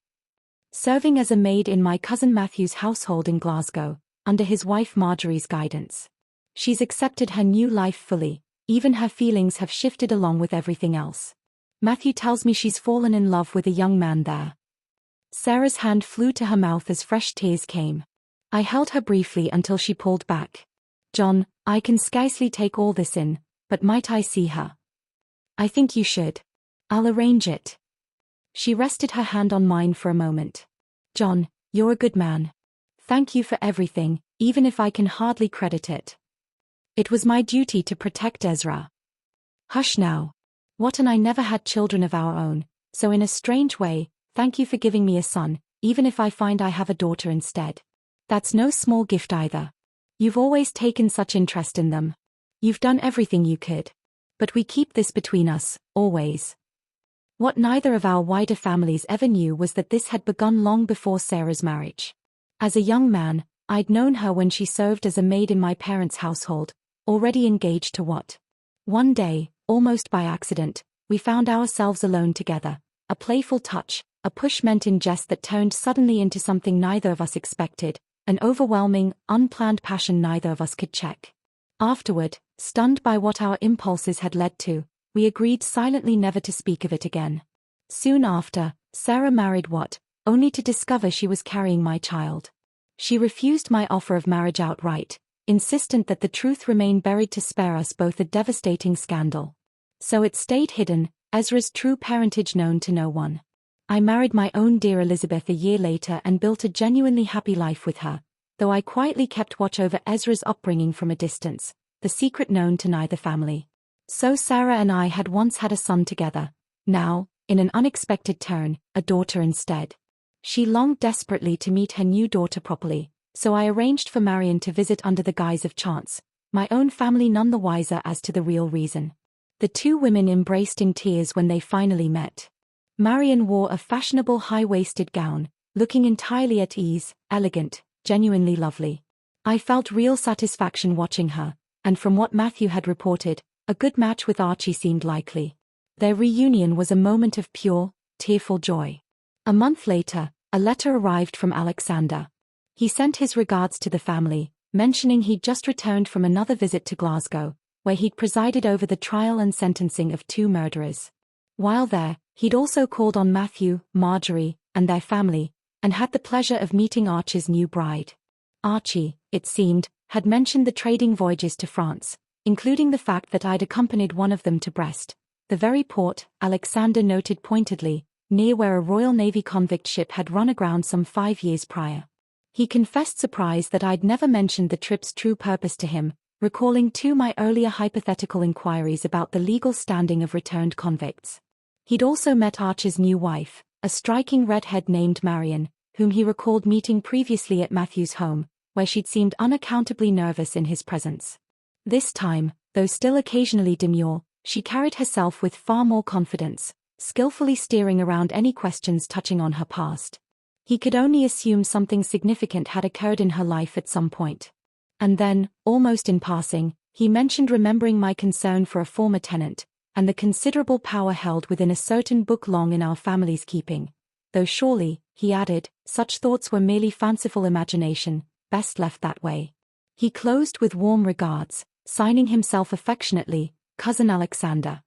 Serving as a maid in my cousin Matthew's household in Glasgow, under his wife Marjorie's guidance. She's accepted her new life fully, even her feelings have shifted along with everything else. Matthew tells me she's fallen in love with a young man there. Sarah's hand flew to her mouth as fresh tears came. I held her briefly until she pulled back. John, I can scarcely take all this in, but might I see her? I think you should. I'll arrange it. She rested her hand on mine for a moment. John, you're a good man. Thank you for everything, even if I can hardly credit it. It was my duty to protect Ezra. Hush now. What, and I never had children of our own, so in a strange way, thank you for giving me a son, even if I find I have a daughter instead. That's no small gift either. You've always taken such interest in them. You've done everything you could. But we keep this between us, always. What neither of our wider families ever knew was that this had begun long before Sarah's marriage. As a young man, I'd known her when she served as a maid in my parents' household, already engaged to what? One day, almost by accident, we found ourselves alone together, a playful touch, a push meant in jest that turned suddenly into something neither of us expected, an overwhelming, unplanned passion neither of us could check. Afterward, stunned by what our impulses had led to, we agreed silently never to speak of it again. Soon after, Sarah married only to discover she was carrying my child. She refused my offer of marriage outright, insistent that the truth remain buried to spare us both a devastating scandal. So it stayed hidden, Ezra's true parentage known to no one. I married my own dear Elizabeth a year later and built a genuinely happy life with her, though I quietly kept watch over Ezra's upbringing from a distance, the secret known to neither family. So Sarah and I had once had a son together, now, in an unexpected turn, a daughter instead. She longed desperately to meet her new daughter properly, so I arranged for Marion to visit under the guise of chance, my own family none the wiser as to the real reason. The two women embraced in tears when they finally met. Marion wore a fashionable high-waisted gown, looking entirely at ease, elegant, genuinely lovely. I felt real satisfaction watching her, and from what Matthew had reported, a good match with Archie seemed likely. Their reunion was a moment of pure, tearful joy. A month later, a letter arrived from Alexander. He sent his regards to the family, mentioning he'd just returned from another visit to Glasgow, where he'd presided over the trial and sentencing of 2 murderers. While there, he'd also called on Matthew, Marjorie, and their family, and had the pleasure of meeting Archie's new bride. Archie, it seemed, had mentioned the trading voyages to France, including the fact that I'd accompanied one of them to Brest, the very port, Alexander noted pointedly, near where a Royal Navy convict ship had run aground some 5 years prior. He confessed surprise that I'd never mentioned the trip's true purpose to him, recalling too my earlier hypothetical inquiries about the legal standing of returned convicts. He'd also met Archer's new wife, a striking redhead named Marion, whom he recalled meeting previously at Matthew's home, where she'd seemed unaccountably nervous in his presence. This time, though still occasionally demure, she carried herself with far more confidence, skillfully steering around any questions touching on her past. He could only assume something significant had occurred in her life at some point. And then, almost in passing, he mentioned remembering my concern for a former tenant, and the considerable power held within a certain book long in our family's keeping. Though surely, he added, such thoughts were merely fanciful imagination, best left that way. He closed with warm regards, signing himself affectionately, Cousin Alexander.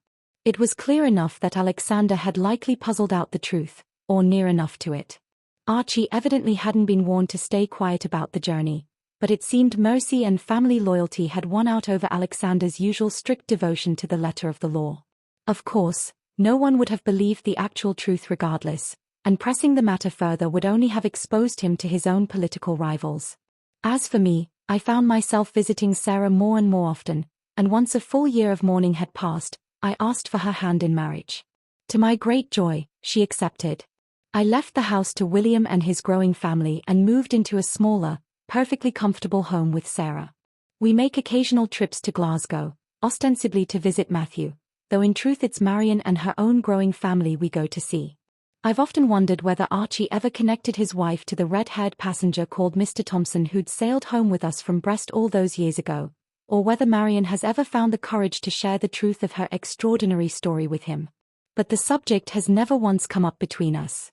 It was clear enough that Alexander had likely puzzled out the truth, or near enough to it. Archie evidently hadn't been warned to stay quiet about the journey, but it seemed mercy and family loyalty had won out over Alexander's usual strict devotion to the letter of the law. Of course, no one would have believed the actual truth regardless, and pressing the matter further would only have exposed him to his own political rivals. As for me, I found myself visiting Sarah more and more often, and once a full year of mourning had passed, I asked for her hand in marriage. To my great joy, she accepted. I left the house to William and his growing family and moved into a smaller, perfectly comfortable home with Sarah. We make occasional trips to Glasgow, ostensibly to visit Matthew, though in truth it's Marion and her own growing family we go to see. I've often wondered whether Archie ever connected his wife to the red-haired passenger called Mr. Thompson who'd sailed home with us from Brest all those years ago, or whether Marion has ever found the courage to share the truth of her extraordinary story with him. But the subject has never once come up between us.